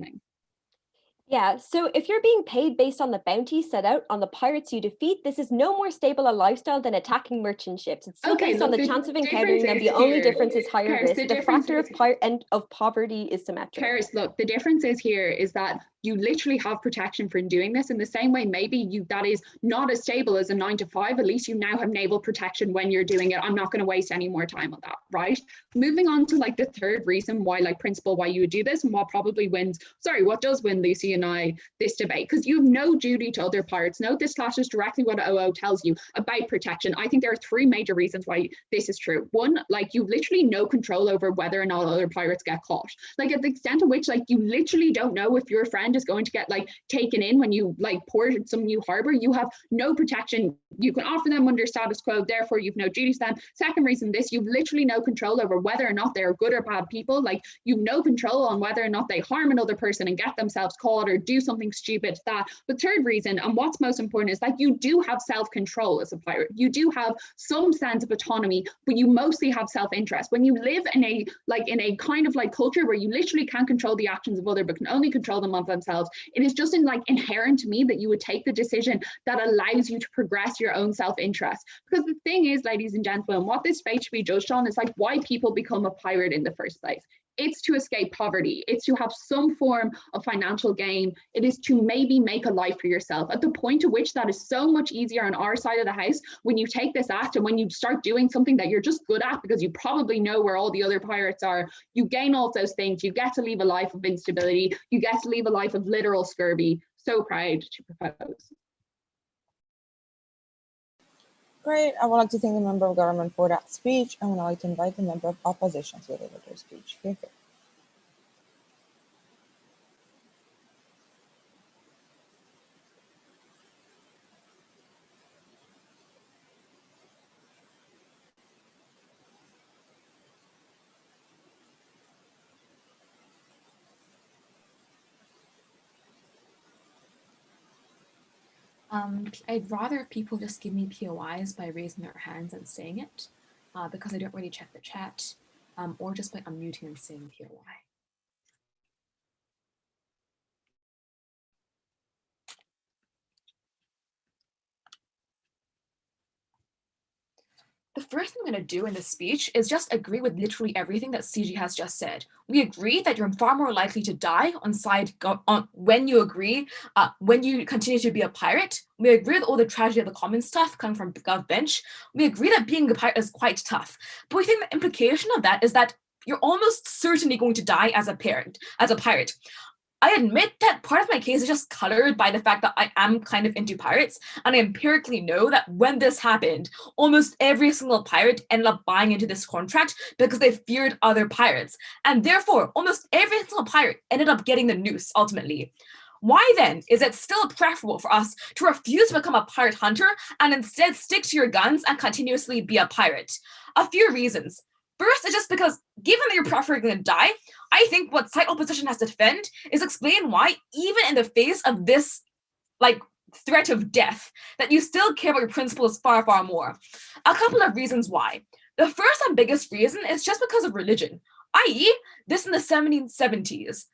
Speaker 3: Yeah, so if you're being paid based on the bounty set out on the pirates you defeat, this is no more stable a lifestyle than attacking merchant ships. It's still based on the chance of encountering them. The only difference is higher risk. The factor of poverty is symmetric.
Speaker 8: Karis, look, the difference is here is that you literally have protection for doing this. In the same way, maybe that is not as stable as a 9 to 5. At least you now have naval protection when you're doing it. I'm not going to waste any more time on that, right? Moving on to like the third reason why, like, principle why you would do this, and what does win Lucy and I this debate, because you have no duty to other pirates. Note this clashes directly what OO tells you about protection. I think there are three major reasons why this is true. One, like, you literally no control over whether or not other pirates get caught. Like, at the extent to which, like, you literally don't know if your friend is going to get like taken in when you like port some new harbor. You have no protection. You can offer them under status quo, therefore you've no duty to them. Second reason, you've literally no control over whether or not they're good or bad people. Like, you've no control on whether or not they harm another person and get themselves caught, or do something stupid, that. But third reason, and what's most important, is that you do have self-control as a pirate. You do have some sense of autonomy, but you mostly have self-interest. When you live in a kind of like culture where you literally can't control the actions of others but can only control them of themselves, it is just inherent to me that you would take the decision that allows you to progress your own self-interest. Because the thing is, ladies and gentlemen, what this fate should be judged on is like why people become a pirate in the first place. It's to escape poverty. It's to have some form of financial gain. It is to maybe make a life for yourself. At the point to which that is so much easier on our side of the house, when you take this act and when you start doing something that you're just good at because you probably know where all the other pirates are, you gain all those things. You get to live a life of instability. You get to live a life of literal scurvy. So proud to propose.
Speaker 4: Great. I would like to thank the member of government for that speech. I would like to invite the member of opposition to deliver their speech. Feel free.
Speaker 2: I'd rather people just give me POIs by raising their hands and saying it, because I don't really check the chat, or just by unmuting and saying POI. The first thing I'm going to do in this speech is just agree with literally everything that CG has just said. We agree that you're far more likely to die when you continue to be a pirate. We agree with all the tragedy of the common stuff coming from Gov Bench. We agree that being a pirate is quite tough. But we think the implication of that is that you're almost certainly going to die as a pirate. I admit that part of my case is just colored by the fact that I am kind of into pirates, and I empirically know that when this happened, almost every single pirate ended up buying into this contract because they feared other pirates, and therefore almost every single pirate ended up getting the noose ultimately. Why then is it still preferable for us to refuse to become a pirate hunter and instead stick to your guns and continuously be a pirate? A few reasons. First is just because, given that you're preferring to die, I think what side opposition has to defend is explain why, even in the face of this threat of death, that you still care about your principles far, far more. A couple of reasons why. The first and biggest reason is just because of religion, i.e., this in the 1770s.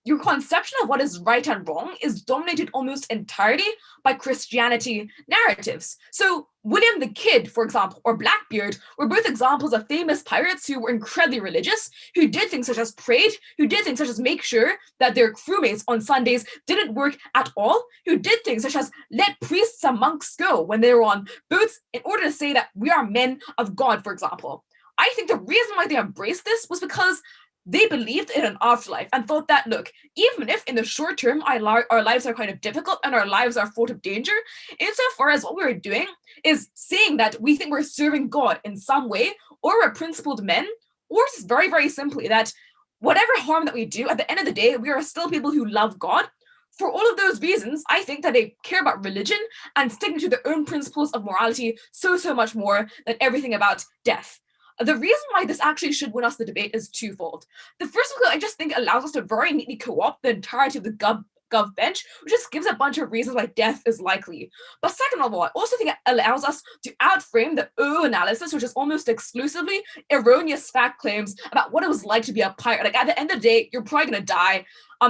Speaker 2: Your conception of what is right and wrong is dominated almost entirely by Christianity narratives. So William the Kid, for example, or Blackbeard were both examples of famous pirates who were incredibly religious, who did things such as prayed, who did things such as make sure that their crewmates on Sundays didn't work at all, who did things such as let priests and monks go when they were on boats in order to say that we are men of God, for example. I think the reason why they embraced this was because they believed in an afterlife and thought that, look, even if in the short term our lives are kind of difficult and our lives are full of danger, insofar as what we're doing is saying that we think we're serving God in some way, or we're principled men, or just very, very simply that whatever harm that we do, at the end of the day, we are still people who love God. For all of those reasons, I think that they care about religion and sticking to their own principles of morality so much more than everything about death. The reason why this actually should win us the debate is twofold. The first one, I just think, allows us to very neatly co-opt the entirety of the Gov Bench, which just gives a bunch of reasons why death is likely. But second of all, I also think it allows us to outframe the OO analysis, which is almost exclusively erroneous fact claims about what it was like to be a pirate. Like, at the end of the day, you're probably gonna die.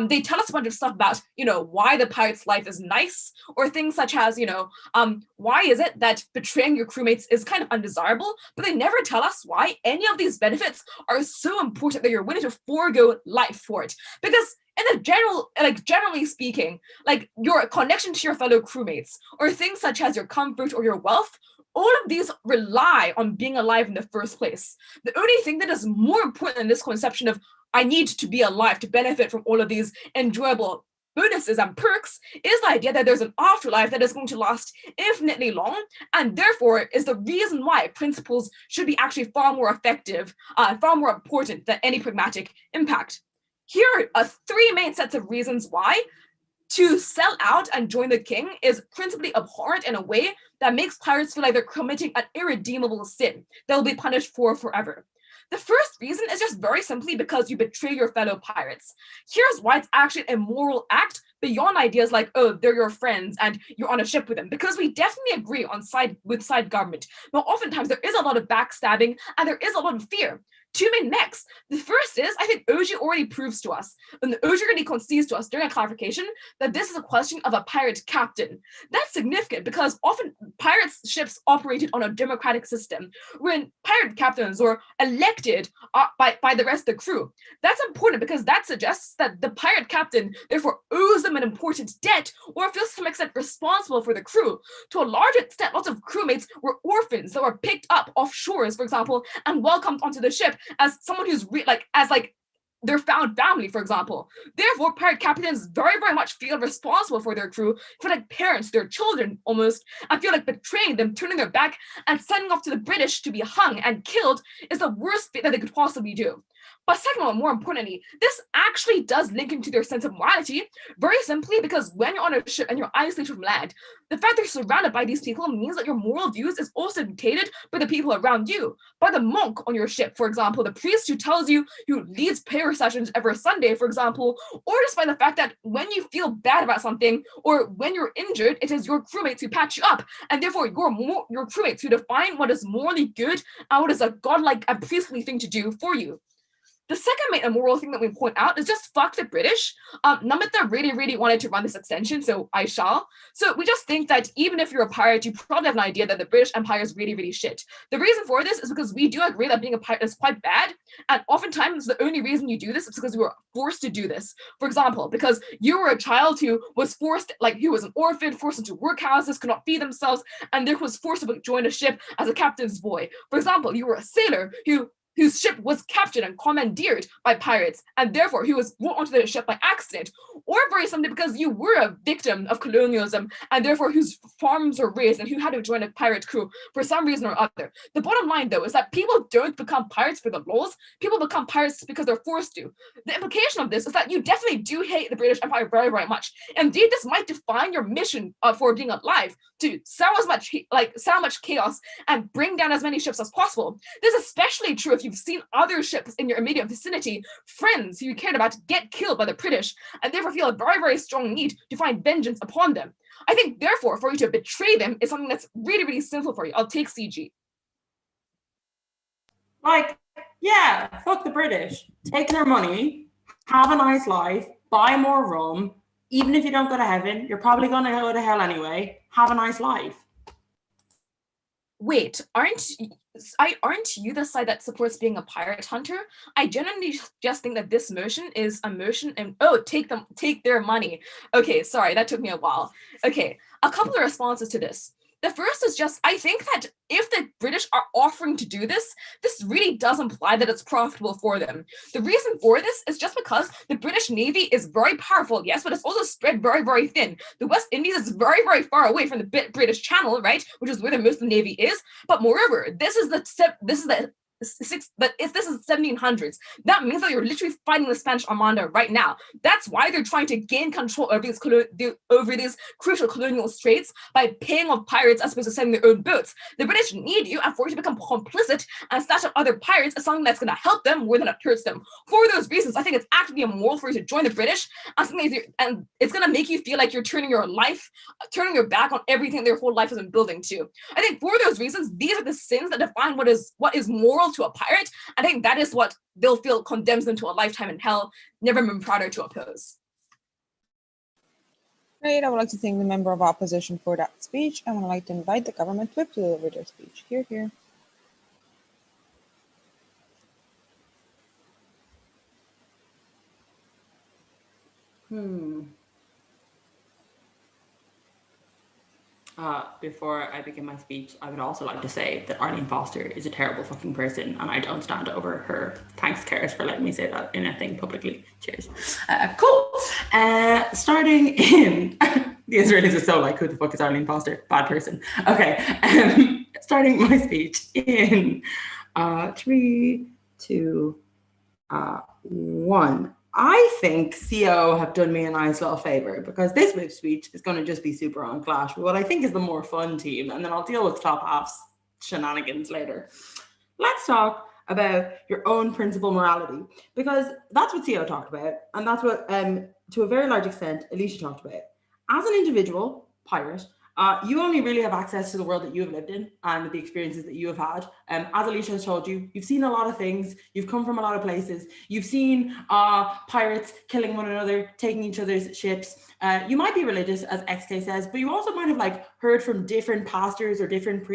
Speaker 2: They tell us a bunch of stuff about, why the pirate's life is nice, or things such as, why is it that betraying your crewmates is kind of undesirable, but they never tell us why any of these benefits are so important that you're willing to forego life for it. Because in the generally speaking, your connection to your fellow crewmates, or things such as your comfort or your wealth, all of these rely on being alive in the first place. The only thing that is more important than this conception of I need to be alive to benefit from all of these enjoyable bonuses and perks is the idea that there's an afterlife that is going to last infinitely long, and therefore is the reason why principles should be actually far more effective, far more important than any pragmatic impact. Here are three main sets of reasons why to sell out and join the king is principally abhorrent in a way that makes pirates feel like they're committing an irredeemable sin that will be punished for forever. The first reason is just very simply because you betray your fellow pirates. Here's why it's actually an immoral act beyond ideas like, oh, they're your friends and you're on a ship with them, because we definitely agree on side government, but oftentimes there is a lot of backstabbing and there is a lot of fear. Two main mechs. The first is, I think Oji already proves to us, and Oji already concedes to us during a clarification, that this is a question of a pirate captain. That's significant because often pirates' ships operated on a democratic system, when pirate captains were elected by the rest of the crew. That's important because that suggests that the pirate captain therefore owes them an important debt, or feels to some extent responsible for the crew. To a large extent, lots of crewmates were orphans that were picked up off shores, for example, and welcomed onto the ship as someone who's their found family, for example. Therefore, pirate captains very, very much feel responsible for their crew, feel like parents, their children almost, and feel like betraying them, turning their back, and sending off to the British to be hung and killed is the worst fate that they could possibly do. But second of all, more importantly, this actually does link into their sense of morality, very simply because when you're on a ship and you're isolated from land, the fact that you're surrounded by these people means that your moral views is also dictated by the people around you, by the monk on your ship, for example, the priest who tells you, who leads prayer sessions every Sunday, for example, or just by the fact that when you feel bad about something or when you're injured, it is your crewmates who patch you up, and therefore your crewmates who define what is morally good and what is a godlike and priestly thing to do for you. The second main immoral thing that we point out is just fuck the British. Namita really, really wanted to run this extension, so I shall. So we just think that even if you're a pirate, you probably have an idea that the British Empire is really, really shit. The reason for this is because we do agree that being a pirate is quite bad, and oftentimes the only reason you do this is because you were forced to do this. For example, because you were a child who was forced, who was an orphan, forced into workhouses, could not feed themselves, and therefore was forced to join a ship as a captain's boy. For example, you were a sailor whose ship was captured and commandeered by pirates, and therefore he was brought onto the ship by accident, or very simply because you were a victim of colonialism, and therefore whose farms were raised and who had to join a pirate crew for some reason or other. The bottom line, though, is that people don't become pirates for the laws, people become pirates because they're forced to. The implication of this is that you definitely do hate the British Empire very, very much. Indeed, this might define your mission for being alive, to sow much chaos and bring down as many ships as possible. This is especially true if you've seen other ships in your immediate vicinity, friends who you cared about, get killed by the British, and therefore feel a very, very strong need to find vengeance upon them. I think, therefore, for you to betray them is something that's really, really sinful for you. I'll take CG.
Speaker 6: Yeah, fuck the British. Take their money, have a nice life, buy more rum. Even if you don't go to heaven, you're probably going to go to hell anyway. Have a nice life.
Speaker 2: Wait, aren't you the side that supports being a pirate hunter? I genuinely just think that this motion is a motion and take their money. Okay, sorry, that took me a while. Okay, a couple of responses to this. The first is just, I think that if the British are offering to do this, this really does imply that it's profitable for them. The reason for this is just because the British Navy is very powerful, yes, but it's also spread very, very thin. The West Indies is very, very far away from the British Channel, right, which is where the most of the Navy is. But moreover, this is the 1700s. That means that you're literally fighting the Spanish Armada right now. That's why they're trying to gain control over these crucial colonial straits by paying off pirates as opposed to sending their own boats. The British need you, and for you to become complicit and snatch up other pirates is something that's going to help them more than it hurts them. For those reasons, I think it's actively immoral for you to join the British, and it's going to make you feel like you're turning your back on everything their whole life has been building to. I think for those reasons, these are the sins that define what is moral to a pirate. I think that is what they'll feel condemns them to a lifetime in hell, never been prouder to oppose.
Speaker 4: Great, I would like to thank the member of opposition for that speech, and I would like to invite the government whip to deliver their speech. Hear, hear.
Speaker 6: Before I begin my speech, I would also like to say that Arlene Foster is a terrible fucking person, and I don't stand over her. Thanks, Karis, for letting me say that in a thing publicly. Cheers. Cool. Starting in... The Israelis are so like, who the fuck is Arlene Foster? Bad person. Okay. Starting my speech in 3, 2, 1. I think CO have done me a nice little favor because this whip speech is going to just be super on clash with what I think is the more fun team, and then I'll deal with top half's shenanigans later. Let's talk about your own principle morality, because that's what CO talked about, and that's what, to a very large extent, Alicia talked about. As an individual pirate, you only really have access to the world that you have lived in and the experiences that you have had. As Alicia has told you, you've seen a lot of things, you've come from a lot of places, you've seen pirates killing one another, taking each other's ships. You might be religious, as XK says, but you also might have like heard from different pastors or different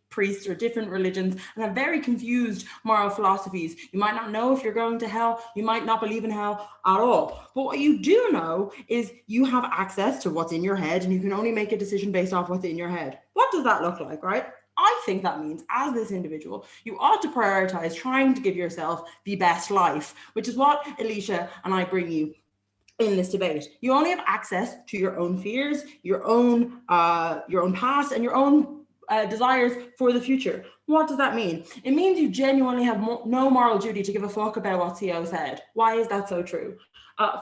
Speaker 6: priests or different religions and have very confused moral philosophies. You might not know if you're going to hell, you might not believe in hell at all. But what you do know is you have access to what's in your head, and you can only make a decision based off what's in your head. What does that look like, right? I think that means, as this individual, you ought to prioritize trying to give yourself the best life, which is what Alicia and I bring you in this debate. You only have access to your own fears, your own past, and your own desires for the future. What does that mean? It means you genuinely have no moral duty to give a fuck about what CO said. Why is that so true?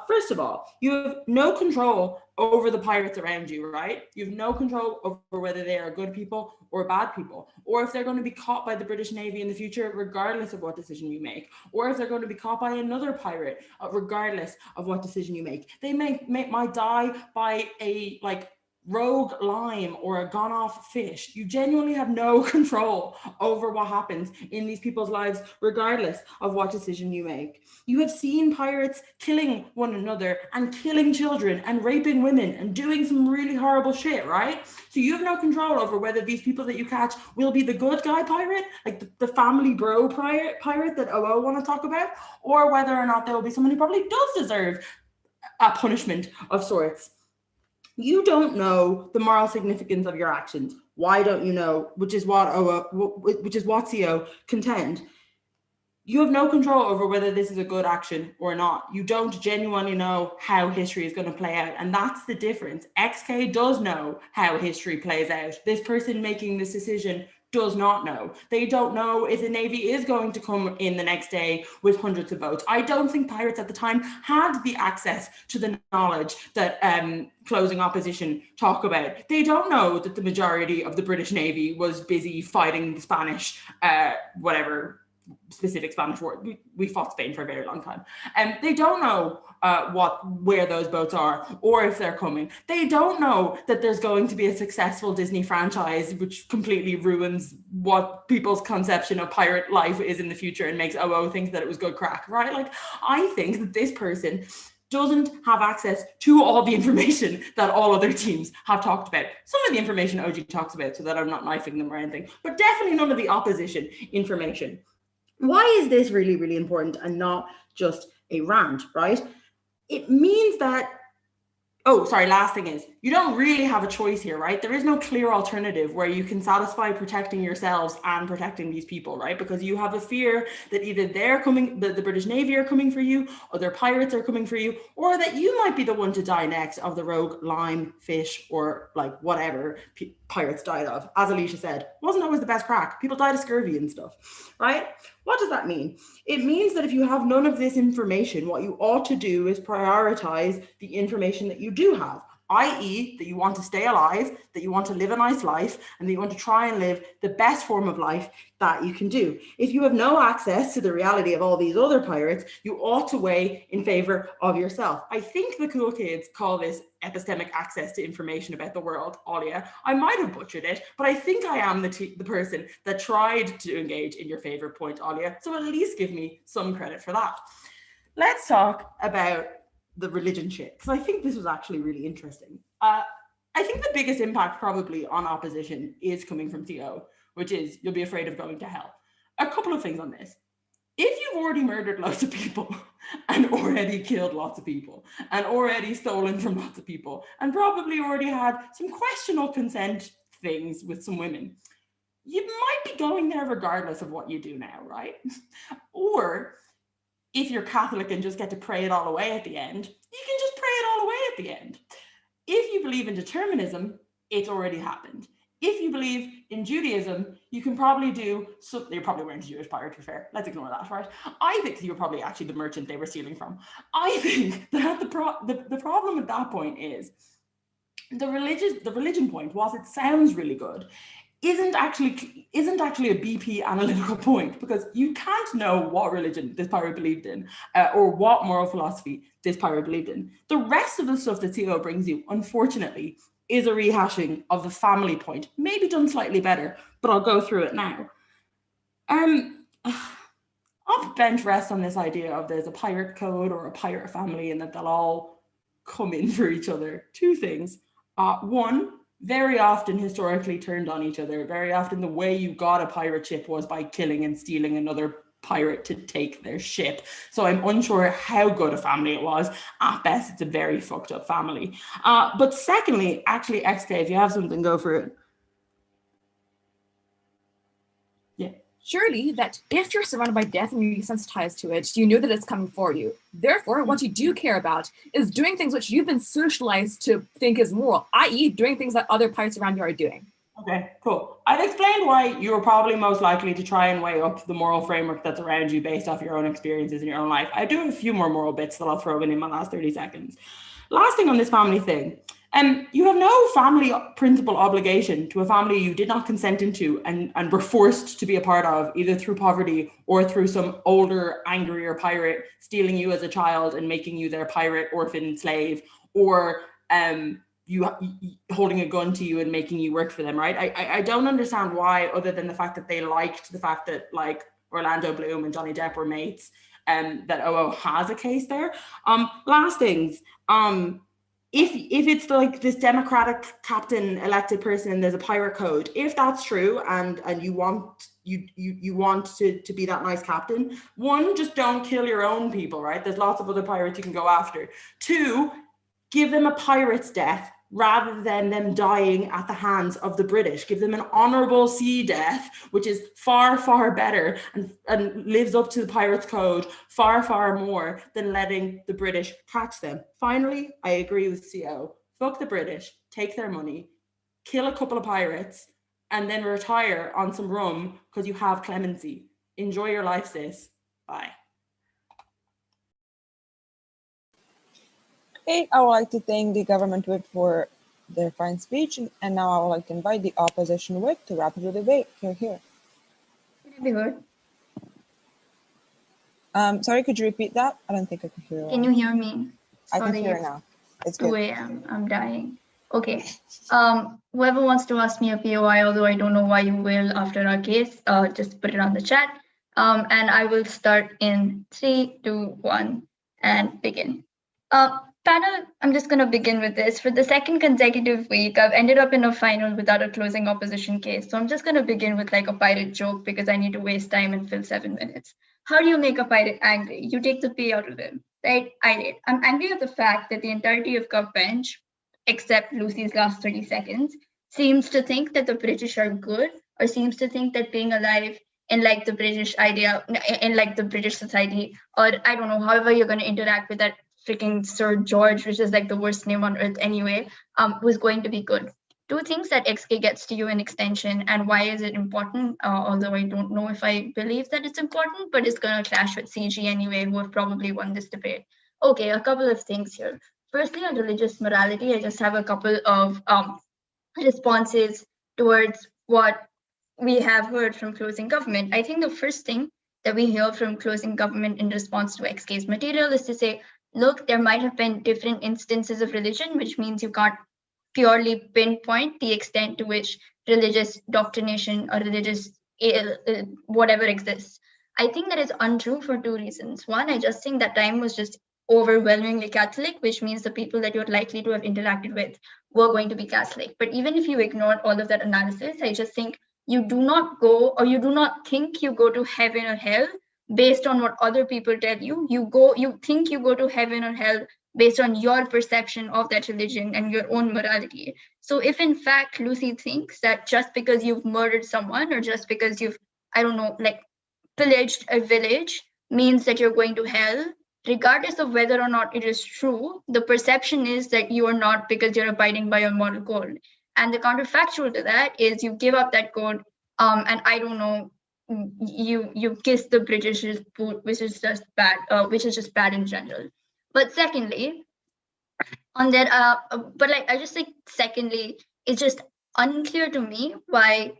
Speaker 6: First of all, you have no control over the pirates around you, right? You have no control over whether they are good people or bad people, or if they're going to be caught by the British Navy in the future, regardless of what decision you make, or if they're going to be caught by another pirate, regardless of what decision you make. They might die by a rogue lime or a gone off fish. You genuinely have no control over what happens in these people's lives, regardless of what decision you make. You have seen pirates killing one another and killing children and raping women and doing some really horrible shit, right? So you have no control over whether these people that you catch will be the good guy pirate, like the family bro pirate that OO want to talk about, or whether or not there will be someone who probably does deserve a punishment of sorts. You don't know the moral significance of your actions. Why don't you know? Which is what CO contend. You have no control over whether this is a good action or not. You don't genuinely know how history is going to play out. And that's the difference. XK does know how history plays out. This person making this decision does not know. They don't know if the Navy is going to come in the next day with hundreds of votes. I don't think pirates at the time had the access to the knowledge that closing opposition talk about. They don't know that the majority of the British Navy was busy fighting the Spanish, whatever specific Spanish war. We fought Spain for a very long time. And they don't know where those boats are or if they're coming. They don't know that there's going to be a successful Disney franchise, which completely ruins what people's conception of pirate life is in the future and makes OO think that it was good crack, right? Like, I think that this person doesn't have access to all the information that all other teams have talked about. Some of the information OG talks about, so that I'm not knifing them or anything, but definitely none of the opposition information. Why is this really, really important and not just a rant, right? It means that, last thing is, you don't really have a choice here, right? There is no clear alternative where you can satisfy protecting yourselves and protecting these people, right? Because you have a fear that either they're coming, the British Navy are coming for you, or their pirates are coming for you, or that you might be the one to die next of the rogue lime, fish, or like whatever pirates died of. As Alicia said, wasn't always the best crack. People died of scurvy and stuff, right? What does that mean? It means that if you have none of this information, what you ought to do is prioritize the information that you do have, i.e. that you want to stay alive, that you want to live a nice life, and that you want to try and live the best form of life that you can do. If you have no access to the reality of all these other pirates, you ought to weigh in favor of yourself. I think the cool kids call this epistemic access to information about the world, Alia. I might have butchered it, but I think I am the person that tried to engage in your favorite point, Alia. So at least give me some credit for that. Let's talk about the religion shit, because I think this was actually really interesting. I think the biggest impact probably on opposition is coming from CO, which is you'll be afraid of going to hell. A couple of things on this. If you've already murdered lots of people and already killed lots of people and already stolen from lots of people and probably already had some questionable consent things with some women, you might be going there regardless of what you do now, right? Or if you're Catholic and just get to pray it all away at the end, you can just pray it all away at the end. If you believe in determinism, it's already happened. If you believe in Judaism, you can probably do something. They probably weren't a Jewish pirate, to be fair. Let's ignore that, right? I think you were probably actually the merchant they were stealing from. I think that the problem at that point is the religion point, whilst it sounds really good, isn't actually a BP analytical point, because you can't know what religion this pirate believed in or what moral philosophy this pirate believed in. The rest of the stuff that CO brings you, unfortunately, is a rehashing of the family point, maybe done slightly better, but I'll go through it now. I'll bench rest on this idea of there's a pirate code or a pirate family and that they'll all come in for each other. Two things. One, very often historically turned on each other. Very often the way you got a pirate ship was by killing and stealing another pirate to take their ship. So I'm unsure how good a family it was. At best, it's a very fucked up family. But secondly, actually, XK, if you have something, go for it. Yeah.
Speaker 2: Surely that if you're surrounded by death and you're desensitized to it, you know that it's coming for you. Therefore, what you do care about is doing things which you've been socialized to think is moral, i.e. doing things that other pirates around you are doing.
Speaker 6: Okay, cool. I've explained why you're probably most likely to try and weigh up the moral framework that's around you based off your own experiences in your own life. I do have a few more moral bits that I'll throw in my last 30 seconds. Last thing on this family thing. You have no family principal obligation to a family you did not consent into and were forced to be a part of, either through poverty or through some older, angrier pirate stealing you as a child and making you their pirate, orphan, slave, or you holding a gun to you and making you work for them, right? I don't understand why, other than the fact that they liked the fact that like Orlando Bloom and Johnny Depp were mates, that OO has a case there. Last things. If it's like this democratic captain elected person and there's a pirate code, if that's true and you want to be that nice captain, one, just don't kill your own people, right? There's lots of other pirates you can go after. Two, give them a pirate's death rather than them dying at the hands of the British. Give them an honorable sea death, which is far, far better and lives up to the pirate's code far, far more than letting the British catch them. Finally, I agree with CO. Fuck the British, take their money, kill a couple of pirates, and then retire on some rum because you have clemency. Enjoy your life, sis. Bye.
Speaker 4: Great. I would like to thank the government whip for their fine speech, and now I would like to invite the opposition whip to wrap up the debate. Here.
Speaker 7: Can it be heard?
Speaker 4: Sorry, could you repeat that? I don't think I could hear it.
Speaker 7: Can you hear me?
Speaker 4: I can
Speaker 7: Sorry,
Speaker 4: hear it now. It's good.
Speaker 7: 2 a.m. I'm dying. Okay. Whoever wants to ask me a POI, although I don't know why you will after our case, just put it on the chat. And I will start in 3, 2, 1, and begin. Panel, I'm just going to begin with this. For the second consecutive week, I've ended up in a final without a closing opposition case. So I'm just going to begin with like a pirate joke because I need to waste time and fill 7 minutes. How do you make a pirate angry? You take the pay out of him, right? I did. I'm angry at the fact that the entirety of Gov Bench, except Lucy's last 30 seconds, seems to think that the British are good, or seems to think that being alive in like the British idea, in like the British society, or I don't know, however you're going to interact with that freaking Sir George, which is like the worst name on earth anyway, was going to be good. 2 things that XK gets to you in extension, and why is it important, although I don't know if I believe that it's important, but it's going to clash with CG anyway, who have probably won this debate. Okay, a couple of things here. Firstly, on religious morality, I just have a couple of responses towards what we have heard from closing government. I think the first thing that we hear from closing government in response to XK's material is to say, look, there might have been different instances of religion, which means you can't purely pinpoint the extent to which religious doctrination or religious whatever exists. I think that is untrue for 2 reasons. One, I just think that time was just overwhelmingly Catholic, which means the people that you're likely to have interacted with were going to be Catholic. But even if you ignore all of that analysis, I just think you do not go, or you do not think you go to heaven or hell based on what other people tell you. You think you go to heaven or hell based on your perception of that religion and your own morality. So if in fact Lucy thinks that just because you've murdered someone, or just because you've, I don't know, like pillaged a village means that you're going to hell, regardless of whether or not it is true, the perception is that you are not, because you're abiding by your moral code. And the counterfactual to that is you give up that code, and I don't know, you kiss the British's boot, which is just bad in general. But secondly, on that, but like I just think secondly, it's just unclear to me why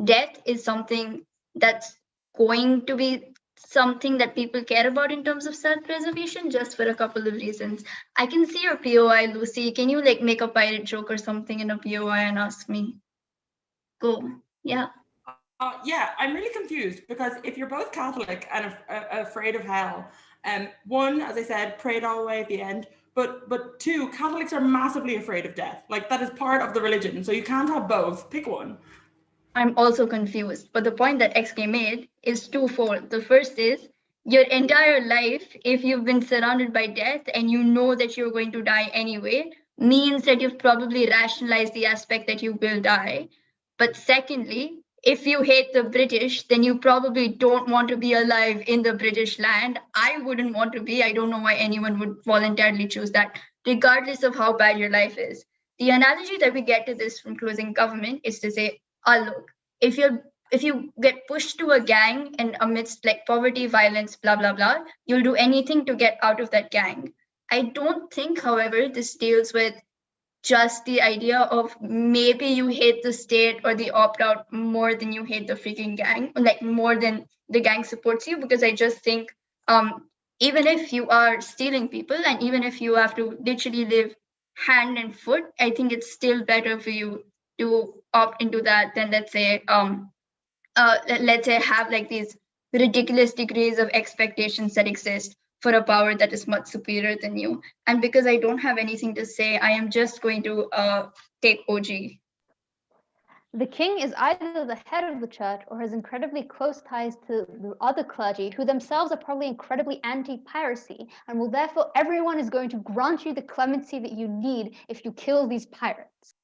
Speaker 9: death is something that's going to be something that people care about in terms of self-preservation, just for a couple of reasons. I can see your POI, Lucy. Can you like make a pirate joke or something in a POI and ask me? Go. Yeah.
Speaker 6: Yeah, I'm really confused because if you're both Catholic and afraid of hell, one, as I said, prayed all the way at the end, but two, Catholics are massively afraid of death. Like that is part of the religion, so you can't have both. Pick one.
Speaker 9: I'm also confused, but the point that XK made is twofold. The first is your entire life, if you've been surrounded by death and you know that you're going to die anyway, means that you've probably rationalized the aspect that you will die. But secondly, if you hate the British, then you probably don't want to be alive in the British land. I wouldn't want to be. I don't know why anyone would voluntarily choose that, regardless of how bad your life is. The analogy that we get to this from closing government is to say, look, if you get pushed to a gang and amidst like poverty, violence, blah, blah, blah, you'll do anything to get out of that gang. I don't think, however, this deals with just the idea of maybe you hate the state or the opt-out more than you hate the freaking gang, like more than the gang supports you, because I just think even if you are stealing people and even if you have to literally live hand and foot, I think it's still better for you to opt into that than let's say have like these ridiculous degrees of expectations that exist for a power that is much superior than you. And because I don't have anything to say, I am just going to take OG.
Speaker 7: The king is either the head of the church or has incredibly close ties to the other clergy, who themselves are probably incredibly anti-piracy, and will therefore everyone is going to grant you the clemency that you need if you kill these pirates.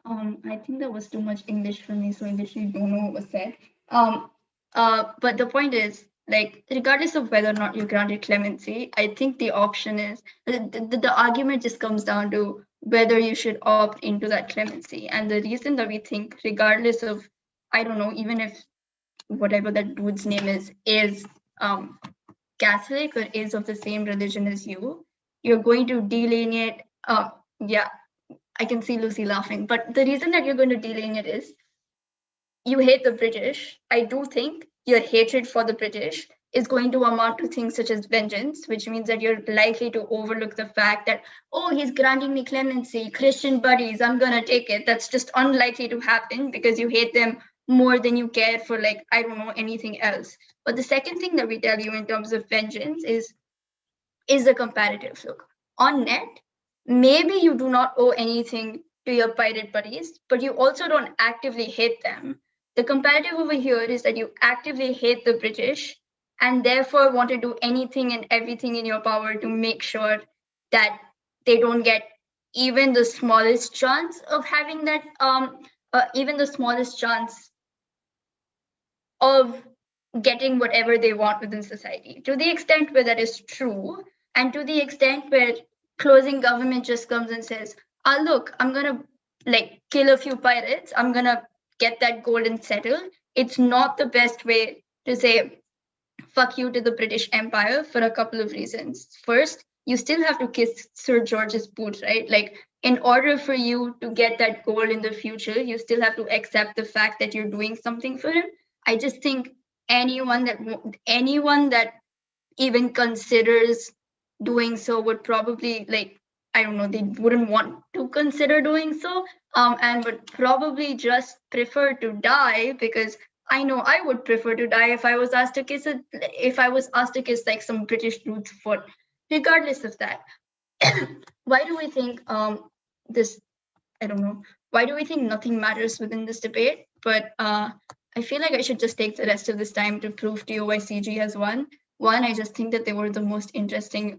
Speaker 9: I think that was too much English for me, so I literally don't know what was said. But the point is, like, regardless of whether or not you granted clemency, I think the option is the argument just comes down to whether you should opt into that clemency. And the reason that we think, regardless of, I don't know, even if whatever that dude's name is Catholic or is of the same religion as you, you're going to delineate. Yeah, I can see Lucy laughing, but the reason that you're going to delineate is you hate the British. I do think your hatred for the British is going to amount to things such as vengeance, which means that you're likely to overlook the fact that, oh, he's granting me clemency, Christian buddies, I'm going to take it. That's just unlikely to happen because you hate them more than you care for, like, I don't know, anything else. But the second thing that we tell you in terms of vengeance is the comparative look. On net, maybe you do not owe anything to your pirate buddies, but you also don't actively hate them. The comparative over here is that you actively hate the British and therefore want to do anything and everything in your power to make sure that they don't get even the smallest chance of having that, even the smallest chance of getting whatever they want within society. To the extent where that is true, and to the extent where closing government just comes and says, look, I'm gonna like kill a few pirates, I'm gonna get that gold and settle. It's not the best way to say fuck you to the British Empire for a couple of reasons. First, you still have to kiss Sir George's boot, right? Like, in order for you to get that gold in the future, you still have to accept the fact that you're doing something for him. I just think anyone that even considers doing so would probably, like, I don't know, they wouldn't want to consider doing so, and would probably just prefer to die, because I know I would prefer to die if I was asked to kiss like some British dude's foot. Regardless of that, why do we think this? I don't know. Why do we think nothing matters within this debate? But I feel like I should just take the rest of this time to prove to you why CG has won. One, I just think that they were the most interesting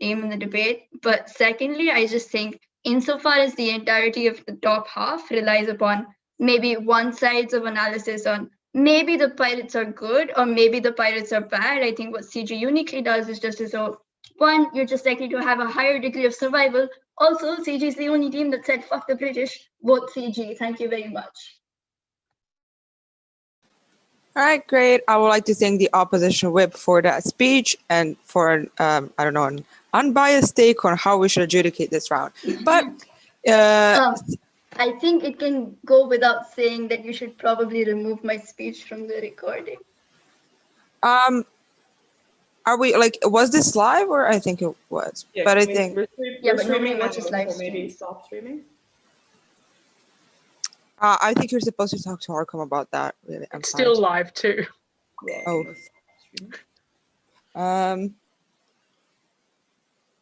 Speaker 9: name in the debate. But secondly, I just think insofar as the entirety of the top half relies upon maybe one side's of analysis on maybe the pirates are good or maybe the pirates are bad, I think what CG uniquely does is just as though, one, you're just likely to have a higher degree of survival. Also, CG is the only team that said fuck the British. Vote CG. Thank you very much.
Speaker 4: All right, great. I would like to thank the opposition whip for that speech and for an unbiased take on how we should adjudicate this round. But
Speaker 9: I I think it can go without saying that you should probably remove my speech from the recording.
Speaker 4: Are we like, was this live or I think it was?
Speaker 6: Yeah,
Speaker 4: but I
Speaker 6: we're
Speaker 4: think
Speaker 9: Yeah, but nobody
Speaker 6: streaming now,
Speaker 9: watches live
Speaker 6: so maybe
Speaker 9: streams.
Speaker 6: stop streaming.
Speaker 4: I think you're supposed to talk to Arkham about that. Really, I'm
Speaker 10: It's
Speaker 4: sorry.
Speaker 10: still live too.
Speaker 6: Yeah.
Speaker 4: Oh.
Speaker 6: let's stop streaming.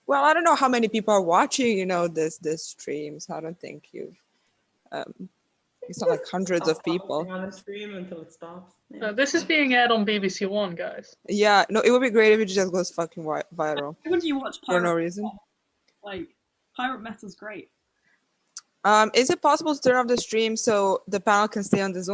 Speaker 4: Well, I don't know how many people are watching, this streams. I don't think it's not like hundreds of
Speaker 6: Stop
Speaker 4: people.
Speaker 6: commenting on the stream until it stops. Yeah.
Speaker 10: No, this is being aired on BBC One, guys.
Speaker 4: Yeah, no, it would be great if it just goes fucking viral
Speaker 11: Why would you watch
Speaker 4: for no
Speaker 11: pirate?
Speaker 4: reason.
Speaker 11: Like, pirate metal's great.
Speaker 4: Is it possible to turn off the stream so the panel can stay on the Zoom?